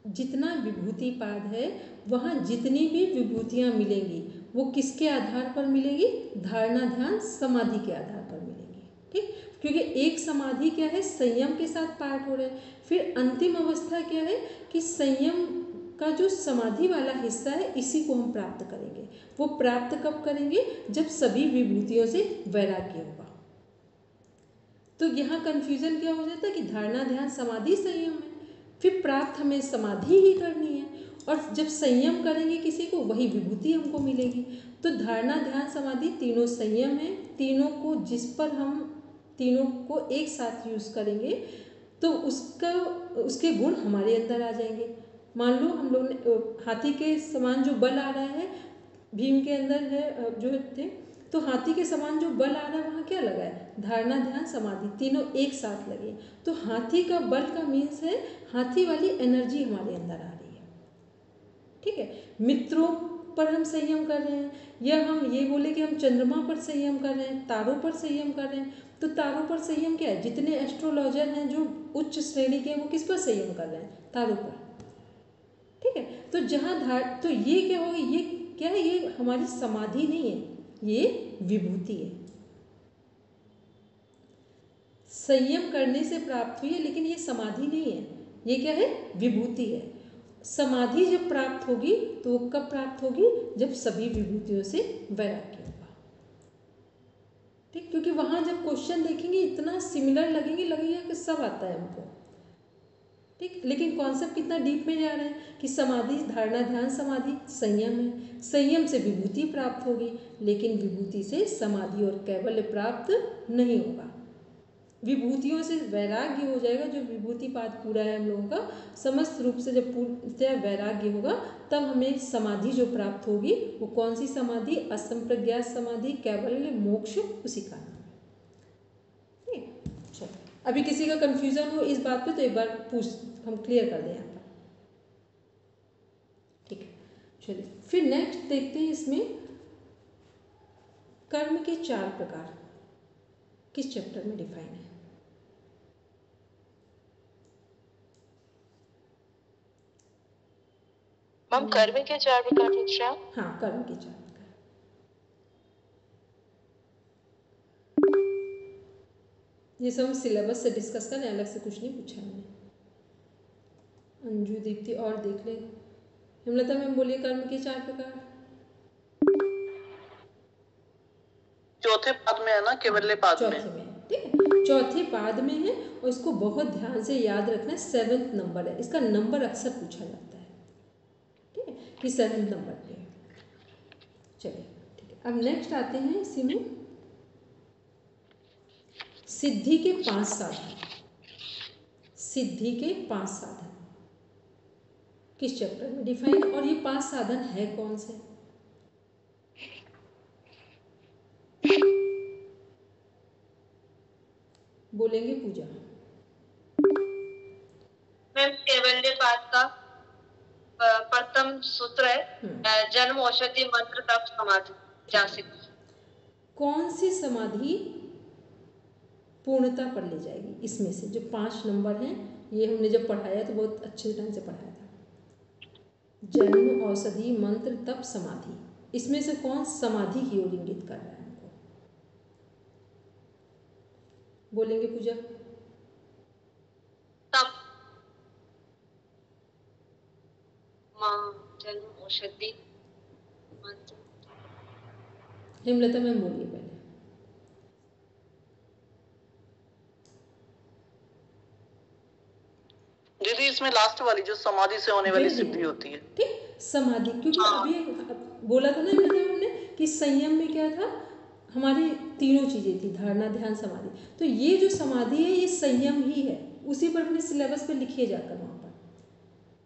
जितना विभूति पाद है वहाँ जितनी भी विभूतियाँ मिलेंगी वो किसके आधार पर मिलेगी, धारणा ध्यान समाधि के आधार पर मिलेंगी। ठीक, क्योंकि एक समाधि क्या है, संयम के साथ पाठ हो रहे हैं। फिर अंतिम अवस्था क्या है कि संयम का जो समाधि वाला हिस्सा है इसी को हम प्राप्त करेंगे। वो प्राप्त कब करेंगे, जब सभी विभूतियों से वैराग्य होगा। तो यहाँ कंफ्यूजन क्या हो जाता है कि धारणा ध्यान समाधि संयम है, फिर प्राप्त हमें समाधि ही करनी है, और जब संयम करेंगे किसी को वही विभूति हमको मिलेगी। तो धारणा ध्यान समाधि तीनों संयम है, तीनों को जिस पर हम तीनों को एक साथ यूज़ करेंगे तो उसके गुण हमारे अंदर आ जाएंगे। मान लो हम लोग ने हाथी के समान जो बल आ रहा है भीम के अंदर है जो थे, तो हाथी के समान जो बल आ रहा है वहाँ क्या लगा है, धारणा ध्यान समाधि तीनों एक साथ लगे। तो हाथी का बल का मीन्स है हाथी वाली एनर्जी हमारे अंदर आ रही है। ठीक है, मित्रों पर हम संयम कर रहे हैं, या हम ये बोले कि हम चंद्रमा पर संयम कर रहे हैं, तारों पर संयम कर रहे हैं। तो तारों पर संयम क्या है, जितने एस्ट्रोलॉजर हैं जो उच्च श्रेणी के, वो किस पर संयम कर रहे हैं, तारों पर। ठीक है, तो जहाँ तो ये क्या होगा, ये क्या है, ये हमारी समाधि नहीं है, ये विभूति है। संयम करने से प्राप्त हुई है, लेकिन ये समाधि नहीं है, ये क्या है, विभूति है। समाधि जब प्राप्त होगी तो कब प्राप्त होगी, जब सभी विभूतियों से वैराग्य होगा। ठीक, क्योंकि वहाँ जब क्वेश्चन देखेंगे इतना सिमिलर लगेगा कि सब आता है हमको। ठीक, लेकिन कॉन्सेप्ट कितना डीप में जा रहे हैं कि समाधि धारणा ध्यान समाधि संयम है, संयम से विभूति प्राप्त होगी, लेकिन विभूति से समाधि और कैवल्य प्राप्त नहीं होगा। विभूतियों से वैराग्य हो जाएगा, जो विभूति पाद पूरा है हम लोगों का समस्त रूप से, जब पूर्णतः वैराग्य होगा तब हमें समाधि जो प्राप्त होगी वो कौन सी समाधि, असंप्रज्ञात समाधि, कैवल्य मोक्ष, उसी का नाम है। चलो, अभी किसी का कंफ्यूजन हो इस बात पे तो एक बार हम क्लियर कर दें यहाँ पर। ठीक है, चलिए फिर नेक्स्ट देखते हैं इसमें कर्म के 4 प्रकार किस चैप्टर में डिफाइन है। मैम कर्म के 4 प्रकार, हाँ कर्म के 4 प्रकार। ये सब हम सिलेबस से डिस्कस करें, अलग से कुछ नहीं पूछा हमने। अंजू दीप्ति और देख ले। हेमलता मैम बोलिए कर्म के 4 प्रकार। चौथे पाद में है ना, केवल्य पाद में। चौथे में, ठीक है, चौथे पाद में है और इसको बहुत ध्यान से याद रखना है। 7th नंबर है, इसका नंबर अक्सर पूछा जाता है, ठीक है, कि 7th नंबर पे है। चलिए ठीक है, अब नेक्स्ट आते हैं इसी में सिद्धि के 5 साधन। सिद्धि के 5 साधन किस चैप्टर में डिफाइन, और ये 5 साधन है कौन से? बोलेंगे पूजा। मैम कैवल्य पाठ का प्रथम सूत्र है जन्म औषधि मंत्र तप समाधि जासिक। कौन सी समाधि पूर्णता पर ले जाएगी? इसमें से जो 5 नंबर हैं, ये हमने जब पढ़ाया तो बहुत अच्छे ढंग से पढ़ाया था। जन्म, औषधि, मंत्र, तप, समाधि, इसमें से कौन समाधि की ओर इंगित कर रहा है हमको? बोलेंगे पूजा। तप, जन्म औषधि मंत्र। हेमलता मैम बोलिए पहले। दीदी इसमें लास्ट वाली जो समाधि से होने वाली सिद्धि होती है, ठीक, समाधि, क्योंकि अभी बोला था ना हमने कि संयम में क्या था, हमारी तीनों चीजें थी, धारणा, ध्यान, समाधि। तो ये जो समाधि है ये संयम ही है, उसी पर अपने सिलेबस पे लिखिए जाकर वहाँ पर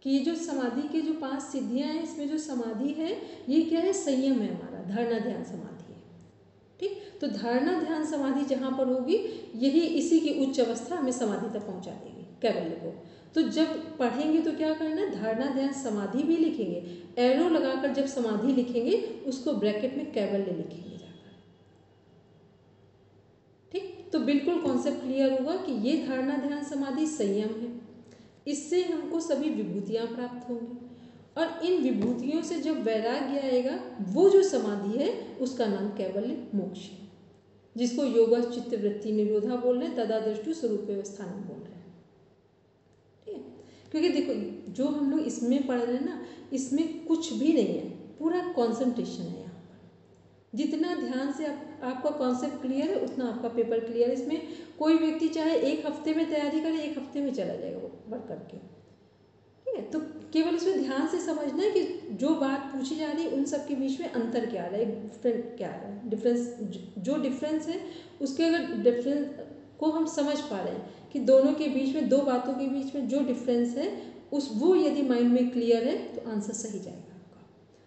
कि ये जो समाधि के जो 5 सिद्धियाँ हैं, इसमें जो समाधि है ये क्या है? संयम है हमारा, धारणा ध्यान समाधि है, ठीक। तो धारणा ध्यान समाधि जहाँ पर होगी, यही इसी की उच्च अवस्था हमें समाधि तक पहुँचा देगी, कैवल्य को। तो जब पढ़ेंगे तो क्या करना है? धारणा ध्यान समाधि भी लिखेंगे, एरो लगाकर जब समाधि लिखेंगे उसको ब्रैकेट में कैवल्य लिखेंगे जाकर, ठीक। तो बिल्कुल कॉन्सेप्ट क्लियर होगा कि ये धारणा ध्यान समाधि संयम है, इससे हमको सभी विभूतियाँ प्राप्त होंगी, और इन विभूतियों से जब वैराग्य आएगा, वो जो समाधि है उसका नाम कैवल्य मोक्ष है, जिसको योग चित्त वृत्ति निरोधा बोल रहे हैं, तदा दृष्टि स्वरूप व्यवस्थान बोल रहे हैं, ठीक है। क्योंकि देखो जो हम लोग इसमें पढ़ रहे हैं ना, इसमें कुछ भी नहीं है, पूरा कॉन्सेंट्रेशन है यहाँ पर। जितना ध्यान से आपका कॉन्सेप्ट क्लियर है उतना आपका पेपर क्लियर है। इसमें कोई व्यक्ति चाहे 1 हफ्ते में तैयारी करे, 1 हफ्ते में चला जाएगा वो पढ़ करके, ठीक है। तो केवल इसमें ध्यान से समझना है कि जो बात पूछी जा रही है उन सब के बीच में अंतर क्या आ रहा है, डिफरेंट क्या आ रहा है, डिफरेंस, जो डिफरेंस है उसके अगर डिफरेंस को हम समझ पा रहे हैं कि दोनों के बीच में, 2 बातों के बीच में जो डिफरेंस है वो यदि माइंड में क्लियर है तो आंसर सही जाएगा आपका।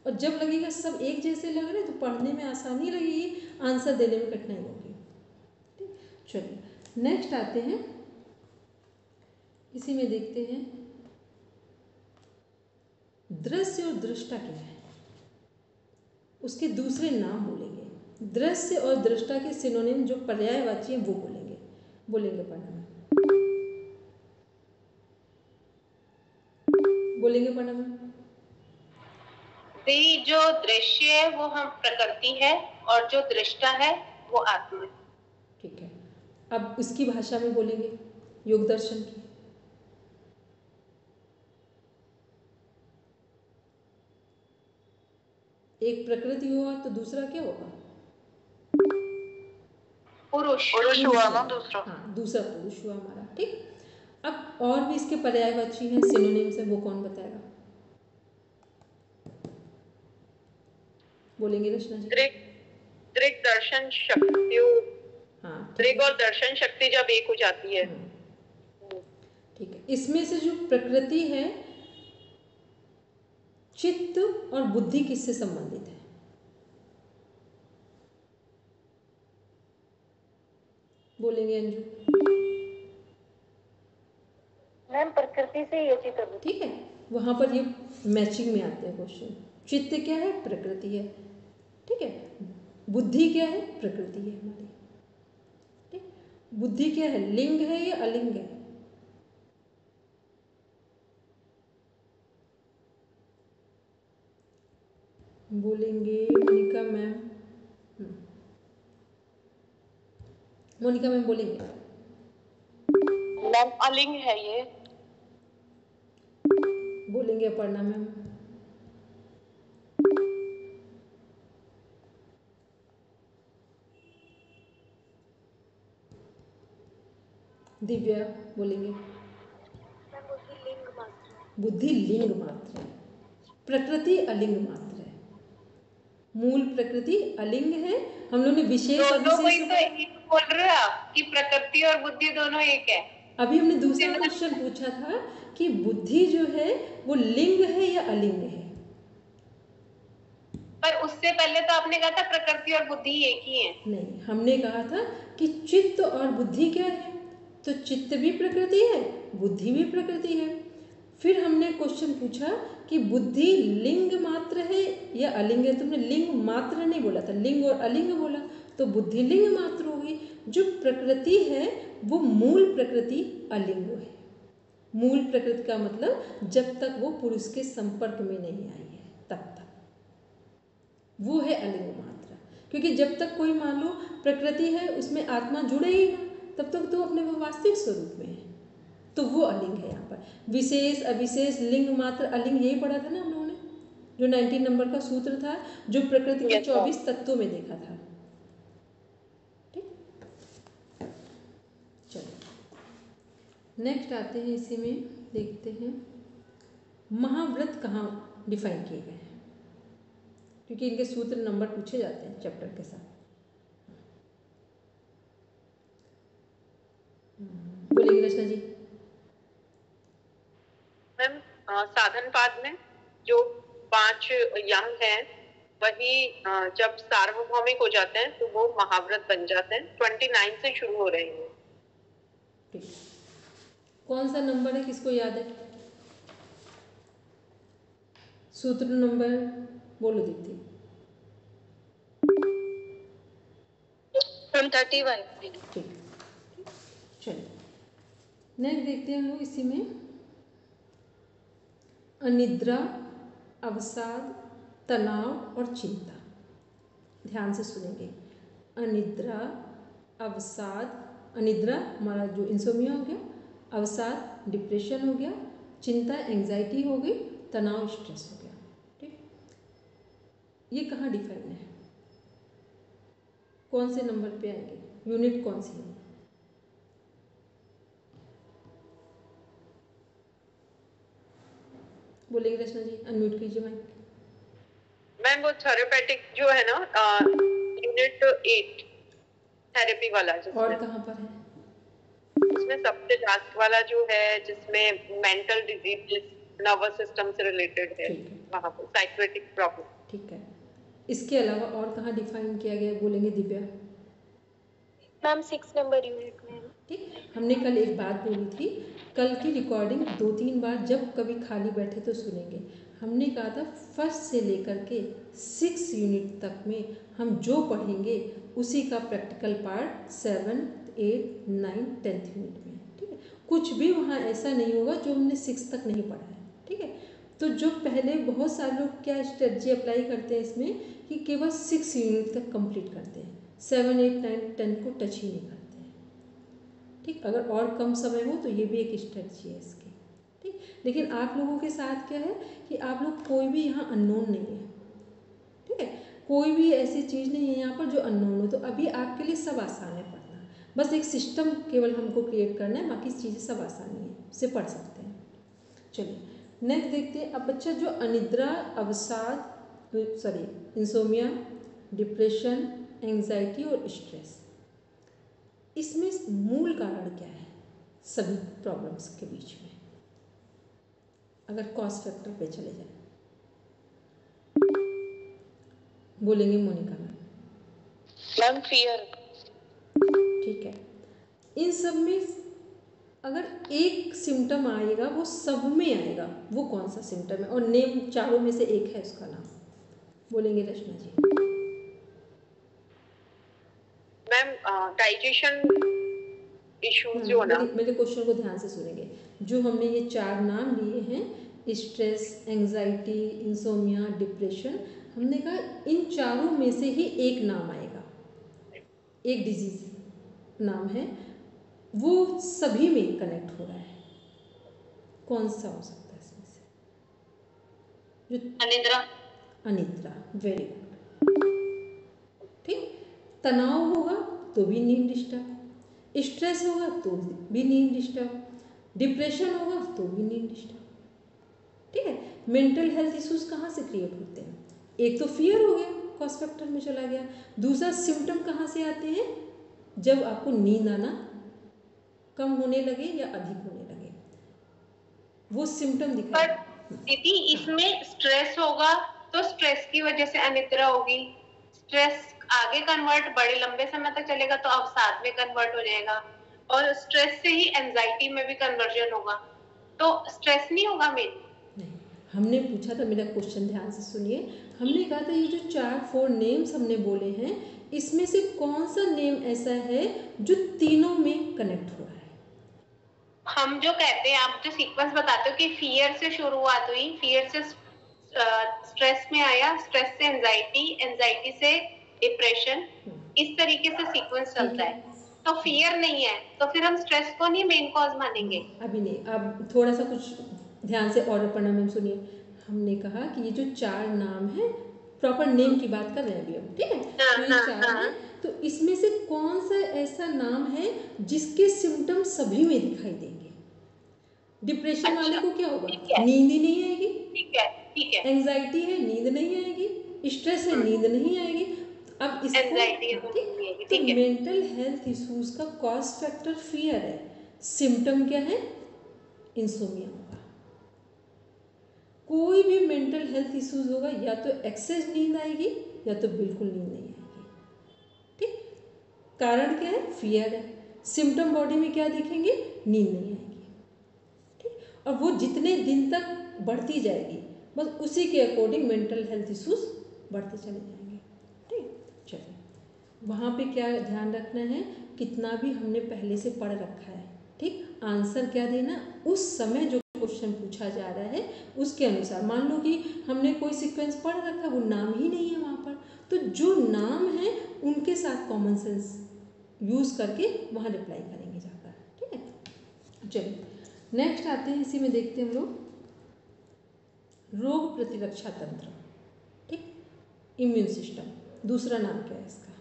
और जब लगेगा सब एक जैसे लग रहे हैं तो पढ़ने में आसानी लगेगी, आंसर देने में कठिनाई होगी, ठीक। चलिए नेक्स्ट आते हैं, इसी में देखते हैं दृश्य और दृष्टा क्या है, उसके दूसरे नाम बोलेंगे। दृश्य और दृष्टा के सिनोनिम जो पर्यायवाची हैं वो बोलेंगे पढ़ना में। बोलेंगे पढ़ना में। जो दृश्य है वो हम प्रकृति है और जो दृष्टा है वो आत्मा है, ठीक है। अब उसकी भाषा में बोलेंगे योग दर्शन की। एक प्रकृति हुआ तो दूसरा क्या होगा? पुरुष हुआ ना दूसरा। हाँ, दूसरा पुरुष हुआ हमारा, ठीक। अब और भी इसके पर्यायवाची हैं, सिनोनिम्स हैं, वो कौन बताएगा? बोलेंगे रचना जी। दृग दर्शन शक्तियों, हाँ, दृग और दर्शन शक्ति जब एक हो जाती है, ठीक है। इसमें से जो प्रकृति है, चित्त और बुद्धि किससे संबंधित है? बोलेंगे अंजू। मैम प्रकृति से ये चित्र, ठीक है, वहां पर ये मैचिंग में आते हैं क्वेश्चन। चित्त क्या है? प्रकृति है, ठीक है। बुद्धि क्या है? प्रकृति है हमारी, ठीक। बुद्धि क्या है? लिंग है या अलिंग है? बोलेंगे मोनिका मैम। मोनिका मैम बोलेंगे। मैम अलिंग है ये। बोलेंगे अपर्णा मैम। दिव्या बोलेंगे। बुद्धि लिंग मात्र है, प्रकृति अलिंग मात्र है। मूल प्रकृति अलिंग है। हम लोग ने विशेष कोई तो एक बोल रहा कि प्रकृति और बुद्धि दोनों एक है। अभी हमने दूसरा क्वेश्चन पूछा था कि बुद्धि जो है वो लिंग है या अलिंग है। पर उससे पहले तो आपने कहा था प्रकृति और बुद्धि एक ही है। नहीं, हमने कहा था कि चित्त और बुद्धि क्या है, तो चित्त भी प्रकृति है, बुद्धि भी प्रकृति है। फिर हमने क्वेश्चन पूछा कि बुद्धि लिंग मात्र है या अलिंग है। तुमने लिंग मात्र नहीं बोला था, लिंग और अलिंग बोला, तो बुद्धि लिंग मात्र होगी। जो प्रकृति है वो मूल प्रकृति अलिंग है। मूल प्रकृति का मतलब जब तक वो पुरुष के संपर्क में नहीं आई है तब तक वो है अलिंग मात्र। क्योंकि जब तक कोई मान लो प्रकृति है उसमें आत्मा जुड़े ही ना, तब तक तो अपने वो वास्तविक स्वरूप में है, तो वो अलिंग है। यहाँ पर विशेष अविशेष लिंग मात्र अलिंग यही पढ़ा था ना हम लोगों ने, जो 19 नंबर का सूत्र था, जो प्रकृति के 24 तत्वों में देखा था। ठीक, चलो नेक्स्ट आते हैं, इसी में देखते हैं महाव्रत कहाँ डिफाइन किए गए हैं, क्योंकि इनके सूत्र नंबर पूछे जाते हैं चैप्टर के साथ। बोलेंगे रचना जी। मैम साधन पाद में जो 5 यंग हैं वही जब सार्वभौमिक हो जाते हैं तो वो महाव्रत बन जाते हैं। 29 से शुरू हो रहे हैं। ठीक, कौन सा नंबर है, किसको याद है? सूत्र नंबर बोलो दीप्ति। 131। ठीक, चलिए नेक्स्ट देखते हैं हम लोग इसी में अनिद्रा, अवसाद, तनाव और चिंता। ध्यान से सुनेंगे। अनिद्रा, अवसाद, अनिद्रा हमारा जो इंसोमिया हो गया, अवसाद डिप्रेशन हो गया, चिंता एंजाइटी हो गई, तनाव स्ट्रेस हो गया। ठीक, ये कहाँ डिफाइन है, कौन से नंबर पे आएंगे, यूनिट कौन सी है? बोलेंगे रचना जी, अनम्यूट कीजिए माइक। मैम वो थेरेपेटिक जो है ना यूनिट 8 थेरेपी वाला, और कहाँ पर है? उसमें सबसे लास्ट वाला जो है जिसमें मेंटल डिजीज नर्वस सिस्टम से रिलेटेड है, वहाँ पर साइक्रेटिक प्रॉब्लम। ठीक है, इसके अलावा और कहाँ डिफाइन किया गया है? बोलेंगे दिव्या। मैम 6 नंबर यूनिट में। ठीक, हमने कल एक बात बोली थी, कल की रिकॉर्डिंग 2-3 बार जब कभी खाली बैठे तो सुनेंगे। हमने कहा था फर्स्ट से लेकर के 6 यूनिट तक में हम जो पढ़ेंगे उसी का प्रैक्टिकल पार्ट 7, 8, 9, 10th यूनिट में। ठीक है, कुछ भी वहाँ ऐसा नहीं होगा जो हमने 6 तक नहीं पढ़ा है। ठीक है, तो जो पहले बहुत सारे लोग क्या स्ट्रेटजी अप्लाई करते हैं इसमें कि केवल 6 यूनिट तक कंप्लीट करते हैं, 7, 8, 9, 10 को टच ही नहीं करते हैं। ठीक, अगर और कम समय हो तो ये भी एक स्ट्रेटजी है इसकी। ठीक, लेकिन आप लोगों के साथ क्या है कि आप लोग कोई भी यहाँ अननोन नहीं है। ठीक है, कोई भी ऐसी चीज़ नहीं है यहाँ पर जो अननोन हो, तो अभी आपके लिए सब आसान है पढ़ना, बस एक सिस्टम केवल हमको क्रिएट करना है, बाकी चीज़ें सब आसानी है, उससे पढ़ सकते हैं। चलिए नेक्स्ट देखते हैं। अब बच्चा जो अनिद्रा, अवसाद, इंसोमिया, डिप्रेशन, एंजाइटी और स्ट्रेस, इसमें मूल कारण क्या है सभी प्रॉब्लम्स के बीच में, अगर कॉज फैक्टर पे चले जाए? बोलेंगे मोनिका मैम फियर। ठीक है, इन सब में अगर एक सिम्टम आएगा वो सब में आएगा, वो कौन सा सिम्टम है? और नेम चारों में से एक है उसका नाम। बोलेंगे रचना जी। मैम डाइजेशन इश्यूज जो ना, मेरे क्वेश्चन को ध्यान से सुनेंगे। जो हमने ये 4 नाम लिए हैं, स्ट्रेस, एंजाइटी, इंसोमिया, डिप्रेशन, हमने कहा इन चारों में से ही एक नाम आएगा, एक डिजीज नाम है वो सभी में कनेक्ट हो रहा है, कौन सा हो सकता है इसमें से? जो अनिद्रा। अनिद्रा, वेरी गुड। ठीक, तनाव होगा तो भी नींद डिस्टर्ब, स्ट्रेस होगा तो भी नींद डिस्टर्ब, डिप्रेशन होगा तो भी नींद डिस्टर्ब। ठीक है, मेंटल हेल्थ इश्यूज कहाँ से क्रिएट होते हैं? एक तो फियर हो गया, कॉज फैक्टर में चला गया। दूसरा सिम्टम कहाँ से आते हैं? जब आपको नींद आना कम होने लगे या अधिक होने लगे, वो सिम्टम दिखाई। पर दीदी इसमें स्ट्रेस होगा तो स्ट्रेस की वजह से अनिद्रा होगी, स्ट्रेस आगे कन्वर्ट बड़े लंबे समय तक चलेगा तो अवसाद में कन्वर्ट हो जाएगा, और स्ट्रेस से ही एंजाइटी में भी कन्वर्जन होगा, तो स्ट्रेस नहीं होगा मेन। नहीं, हमने पूछा था, मेरा क्वेश्चन ध्यान से सुनिए, हमने कहा था ये जो 4 नेम्स हमने बोले हैं, इसमें से कौन सा नेम ऐसा है जो तीनों में कनेक्ट हो रहा है? हम जो कहते हैं, आप जो सीक्वेंस बताते हो कि फियर से शुरुआत हुई, फियर से स्ट्रेस में आया, स्ट्रेस से एंजाइटी, एंजाइटी से डिप्रेशन, इस तरीके से सीक्वेंस चलता है। तो फियर नहीं है तो फिर हम स्ट्रेस को नहीं मेन कॉज मानेंगे। अभी नहीं, अब थोड़ा सा कुछ ध्यान से और पढ़ना मैम सुनिए। हमने कहा कि ये जो 4 नाम है, प्रॉपर नेम की बात कर रहे हैं अभी हम, ठीक है? तो ये 4 हैं, तो इसमें से कौन सा ऐसा नाम है जिसके सिम्टम सभी में दिखाई देंगे? डिप्रेशन वाले को क्या होगा? नींद ही नहीं आएगी। ठीक है, ठीक है। एंजाइटी है, नींद नहीं आएगी। स्ट्रेस है, नींद नहीं आएगी। अब इसको एंजाइटी है तो नींद नहीं आएगी, तो ठीक है। मेंटल हेल्थ इश्यूज का कॉज फैक्टर फियर है, सिम्टम क्या है? इंसोमिया होगा। कोई भी मेंटल हेल्थ इश्यूज होगा, या तो एक्सेस नींद आएगी या तो बिल्कुल नींद नहीं आएगी। ठीक, कारण क्या है? फियर है। सिम्टम बॉडी में क्या दिखेंगे? नींद नहीं आएगी। ठीक, और वो जितने दिन तक बढ़ती जाएगी, बस उसी के अकॉर्डिंग मेंटल हेल्थ इश्यूज बढ़ते चले जाएंगे। ठीक, चलिए वहाँ पे क्या ध्यान रखना है, कितना भी हमने पहले से पढ़ रखा है, ठीक, आंसर क्या देना उस समय जो क्वेश्चन पूछा जा रहा है उसके अनुसार। मान लो कि हमने कोई सीक्वेंस पढ़ रखा, वो नाम ही नहीं है वहाँ पर, तो जो नाम है उनके साथ कॉमन सेंस यूज़ करके वहाँ रिप्लाई करेंगे जाकर। ठीक है, चलिए नेक्स्ट आते हैं, इसी में देखते हैं हम लोग रोग प्रतिरक्षा तंत्र। ठीक, इम्यून सिस्टम, दूसरा नाम क्या है इसका?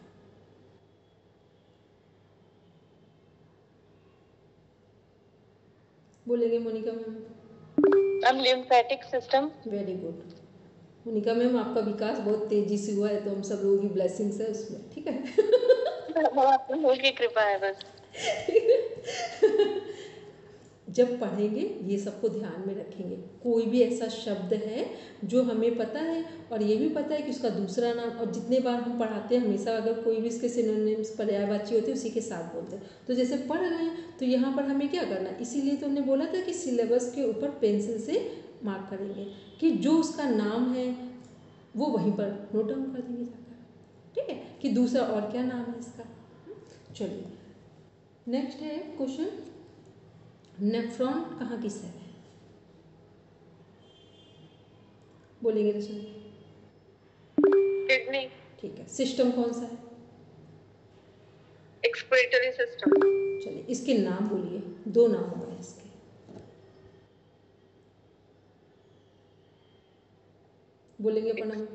बोलेंगे Monika ma'am? Lymphatic system. Very good Monika ma'am, आपका विकास बहुत तेजी से हुआ है, तो हम सब लोगों की ब्लेसिंग्स है उसमें। ठीक है की कृपा है बस। जब पढ़ेंगे ये सबको ध्यान में रखेंगे। कोई भी ऐसा शब्द है जो हमें पता है और ये भी पता है कि उसका दूसरा नाम, और जितने बार हम पढ़ाते हैं हमेशा अगर कोई भी इसके सिनोनिम्स पर्यायवाची होते हैं उसी के साथ बोलते हैं। तो जैसे पढ़ रहे हैं तो यहाँ पर हमें क्या करना है, इसीलिए तो हमने बोला था कि सिलेबस के ऊपर पेंसिल से मार्क करेंगे कि जो उसका नाम है वो वहीं पर नोट डाउन कर देंगे जाकर। ठीक है, कि दूसरा और क्या नाम है इसका। चलिए नेक्स्ट है क्वेश्चन, नेफ्रॉन कहाँ की सेल है? बोलेंगे तो सुनिए। किडनी। ठीक है, सिस्टम कौन सा है? Excretory system. चलिए इसके नाम बोलिए, 2 नाम हो गए इसके। बोलेंगे अपना नाम,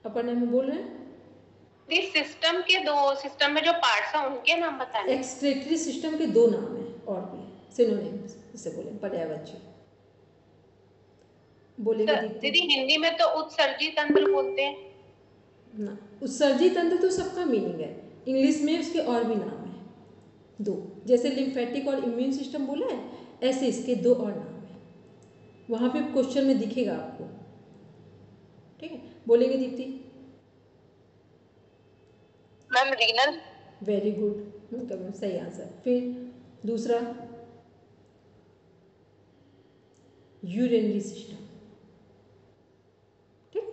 अपने में बोल रहे हैं। सिस्टम के 2, सिस्टम में जो पार्ट्स हैं उनके नाम बताने। एक्सक्रीटरी सिस्टम के 2 नाम हैं और भी सिनोनिम्स, इसे बोले पर्यायवाची। बोलेंगे दीदी हिंदी में तो उत्सर्जी तंत्र बोलते हैं ना। उत्सर्जी तंत्र तो सबका मीनिंग है, इंग्लिश में उसके और भी नाम है 2, जैसे लिम्फेटिक और इम्यून सिस्टम बोला है, ऐसे इसके 2 और नाम है, वहाँ पे क्वेश्चन में दिखेगा आपको। ठीक है, बोलेंगे Deepti? Ma'am renal. Very good, ma'am सही आंसर। फिर दूसरा यूरिनरी सिस्टम। ठीक,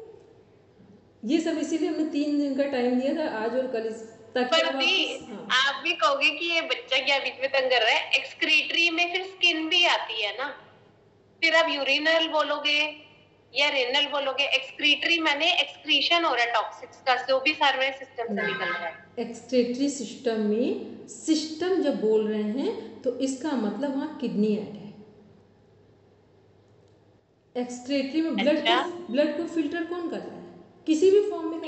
ये सब इसीलिए हमने 3 दिन का टाइम दिया था, आज और कल, ताकि आप भी कहोगे कि ये बच्चा क्या बीच में तंग कर रहा है। एक्सक्रीटरी में फिर स्किन भी आती है ना, फिर आप यूरिनल बोलोगे या रेनल बोलोगे, एक्सक्रीटरी माने एक्सक्रीशन हो रहा है टॉक्सिक्स का, जो भी सर्वे सिस्टम से निकल रहा है। एक्सक्रीटरी सिस्टम में सिस्टम जब बोल रहे हैं तो इसका मतलब वहाँ किडनी ऐड है। एक्सक्रीटरी में ब्लड को फिल्टर कौन कर रहा है, किसी भी फॉर्म में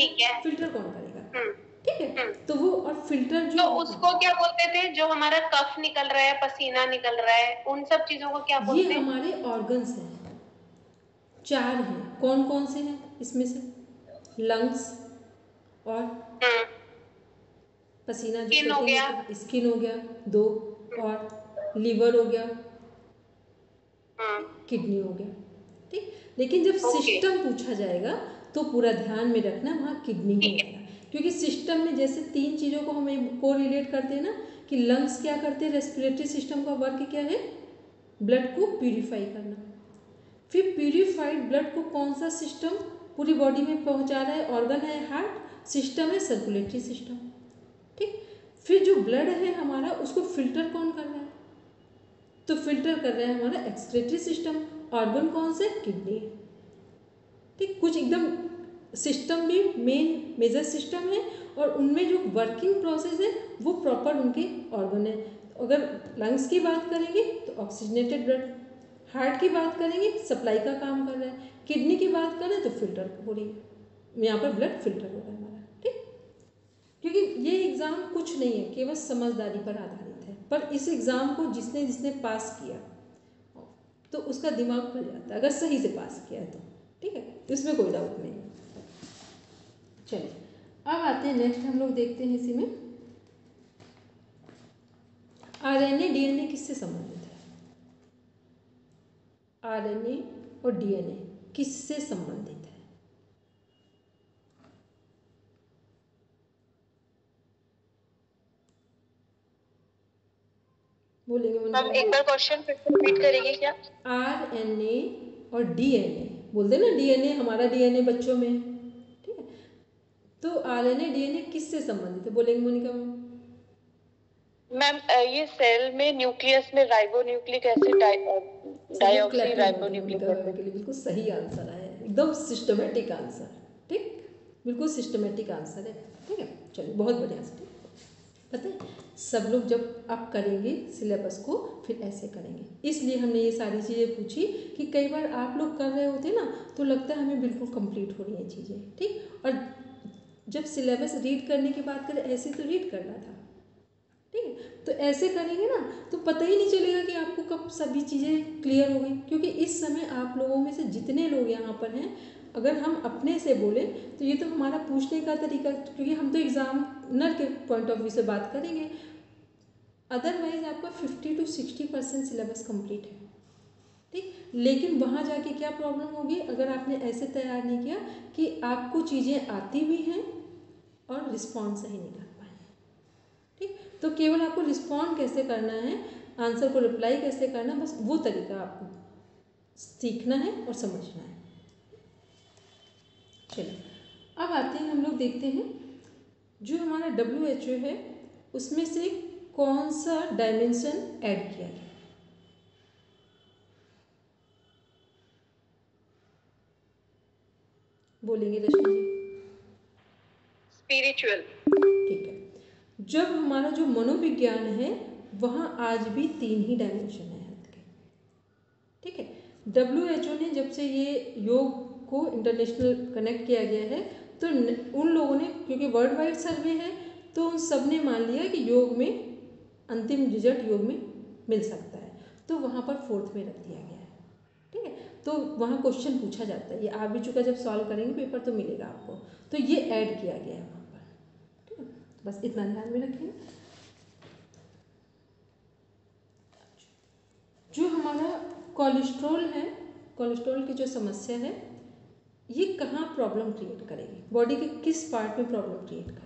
फिल्टर कौन करेगा, ठीक है। तो वो और फिल्टर जो तो उसको क्या बोलते थे, जो हमारा कफ निकल रहा है, पसीना निकल रहा है, उन सब चीजों को क्या बोलते हैं? ये हमारे ऑर्गन्स हैं, 4 हैं। कौन कौन से हैं इसमें से? लंग्स और पसीना जो स्किन हो गया, स्किन हो गया 2, और लीवर हो गया, किडनी हो गया, ठीक। लेकिन जब सिस्टम पूछा जाएगा तो पूरा ध्यान में रखना वहाँ किडनी ही आएगा, क्योंकि सिस्टम में जैसे 3 चीज़ों को हमें को रिलेट करते हैं ना, कि लंग्स क्या करते हैं, रेस्पिरेटरी सिस्टम का वर्क क्या है, ब्लड को प्यूरिफाई करना। फिर प्यूरिफाइड ब्लड को कौन सा सिस्टम पूरी बॉडी में पहुंचा रहा है, ऑर्गन है हार्ट, सिस्टम है सर्कुलेटरी सिस्टम, ठीक। फिर जो ब्लड है हमारा उसको फिल्टर कौन कर रहा है, तो फिल्टर कर रहा है हमारा एक्सक्रीटरी सिस्टम। ऑर्गन कौन से, किडनी, ठीक। कुछ एकदम सिस्टम भी मेजर सिस्टम है और उनमें जो वर्किंग प्रोसेस है वो प्रॉपर उनके ऑर्गन है। अगर लंग्स की बात करेंगे तो ऑक्सीजनेटेड ब्लड, हार्ट की बात करेंगे सप्लाई का काम कर रहा है, किडनी की बात करें तो फिल्टर हो रही है, यहाँ पर ब्लड फिल्टर हो रहा है हमारा, ठीक। क्योंकि ये एग्ज़ाम कुछ नहीं है, केवल समझदारी पर आधारित है, पर इस एग्ज़ाम को जिसने पास किया तो उसका दिमाग खुल जाता है, अगर सही से पास किया है तो, ठीक है, इसमें कोई डाउट नहीं। चलिए अब आते हैं नेक्स्ट, हम लोग देखते हैं इसी में आरएनए डीएनए किससे संबंधित है। आरएनए और डीएनए किससे संबंधित है? बोलेंगे मैम एक बार क्वेश्चन फिर से रिपीट करेंगे क्या? आरएनए और डीएनए बोलते ना, डीएनए हमारा डीएनए बच्चों में, ठीक है, तो आरएनए डीएनए किससे संबंधित है, बोलेंगे मोनिका मैम? मैम ये सेल में न्यूक्लियस में ribonucleic acid dioxy ribonucleic acid, बिल्कुल सही आंसर है, एकदम सिस्टमेटिक आंसर, ठीक, बिल्कुल सिस्टमेटिक आंसर है, ठीक है। चलिए बहुत बढ़िया से, ठीक। पता है सब लोग जब आप करेंगे सिलेबस को फिर ऐसे करेंगे, इसलिए हमने ये सारी चीज़ें पूछी कि कई बार आप लोग कर रहे होते ना तो लगता है हमें बिल्कुल कंप्लीट हो रही हैं चीज़ें, ठीक। और जब सिलेबस रीड करने की बात करें ऐसे तो रीड करना था, ठीक है, तो ऐसे करेंगे ना तो पता ही नहीं चलेगा कि आपको कब सभी चीज़ें क्लियर हो गई, क्योंकि इस समय आप लोगों में से जितने लोग यहाँ पर हैं, अगर हम अपने से बोलें तो ये तो हमारा पूछने का तरीका, क्योंकि हम तो एग्जामिनर के पॉइंट ऑफ व्यू से बात करेंगे, अदरवाइज आपका 50 to 60% सिलेबस कंप्लीट है, ठीक। लेकिन वहाँ जाके क्या प्रॉब्लम होगी, अगर आपने ऐसे तैयार नहीं किया कि आपको चीज़ें आती भी हैं और रिस्पॉन्स सही नहीं कर पाए, ठीक। तो केवल आपको रिस्पॉन्ड कैसे करना है, आंसर को रिप्लाई कैसे करना, बस वो तरीका आपको सीखना है और समझना है। चलिए अब आते हैं, हम लोग देखते हैं जो हमारा WHO है उसमें से कौन सा डायमेंशन ऐड किया गया, बोलेंगे रश्मि जी? स्पिरिचुअल, ठीक है। जब हमारा जो मनोविज्ञान है वहाँ आज भी 3 ही डायमेंशन है हेल्थ के, ठीक है। WHO ने जब से ये योग को इंटरनेशनल कनेक्ट किया गया है तो उन लोगों ने, क्योंकि वर्ल्ड वाइड सर्वे है तो उन सब ने मान लिया कि योग में अंतिम रिजल्ट योग में मिल सकता है, तो वहाँ पर 4th में रख दिया गया है, ठीक है। तो वहाँ क्वेश्चन पूछा जाता है, ये आ भी चुका, जब सॉल्व करेंगे पेपर तो मिलेगा आपको, तो ये ऐड किया गया है वहाँ पर, ठीक है, बस इतना ध्यान में रखिए। जो हमारा कोलेस्ट्रॉल है, कोलेस्ट्रॉल की जो समस्या है ये कहाँ प्रॉब्लम क्रिएट करेगी, बॉडी के किस पार्ट में प्रॉब्लम क्रिएट करेगा,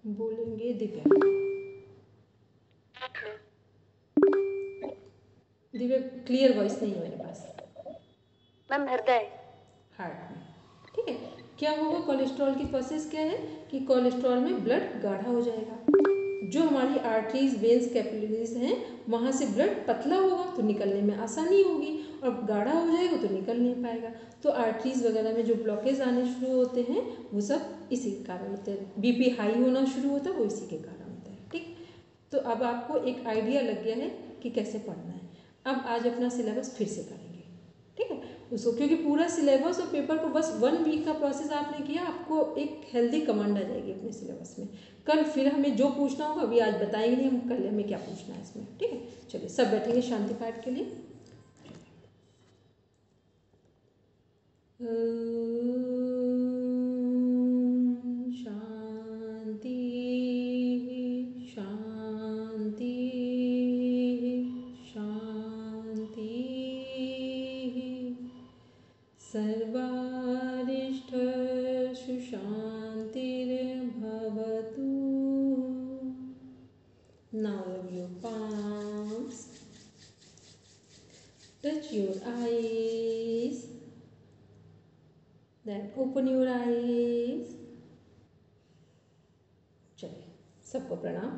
बोलेंगे दिव्या? दिव्या क्लियर वॉइस नहीं है मेरे पास। मैम हृदय, हार्ट में, ठीक है। क्या होगा, कोलेस्ट्रॉल की प्रोसेस क्या है कि कोलेस्ट्रॉल में ब्लड गाढ़ा हो जाएगा, जो हमारी आर्टरीज वेन्स कैपिलरीज हैं वहाँ से ब्लड पतला होगा तो निकलने में आसानी होगी, और गाढ़ा हो जाएगा तो निकल नहीं पाएगा। तो आर्टरीज वगैरह में जो ब्लॉकेज आने शुरू होते हैं वो सब इसी के कारण होते हैं। बीपी हाई होना शुरू होता है वो इसी के कारण होता है। ठीक, तो अब आपको एक आइडिया लग गया है कि कैसे पढ़ना है। अब आज अपना सिलेबस फिर से करेंगे, ठीक है उसको, क्योंकि पूरा सिलेबस और पेपर को बस 1 वीक का प्रोसेस आपने किया, आपको एक हेल्दी कमांड आ जाएगी अपने सिलेबस में। कल फिर हमें जो पूछना होगा अभी आज बताएंगे नहीं हम, कल हमें क्या पूछना है इसमें। ठीक है, चलिए सब बैठेंगे शांति पाठ के लिए। शांति शांति शांति। सर्वारिष्टषु शान्तिर्भवतु। Now rub your palms, touch your eyes, then open your eyes. चलिए सबको प्रणाम।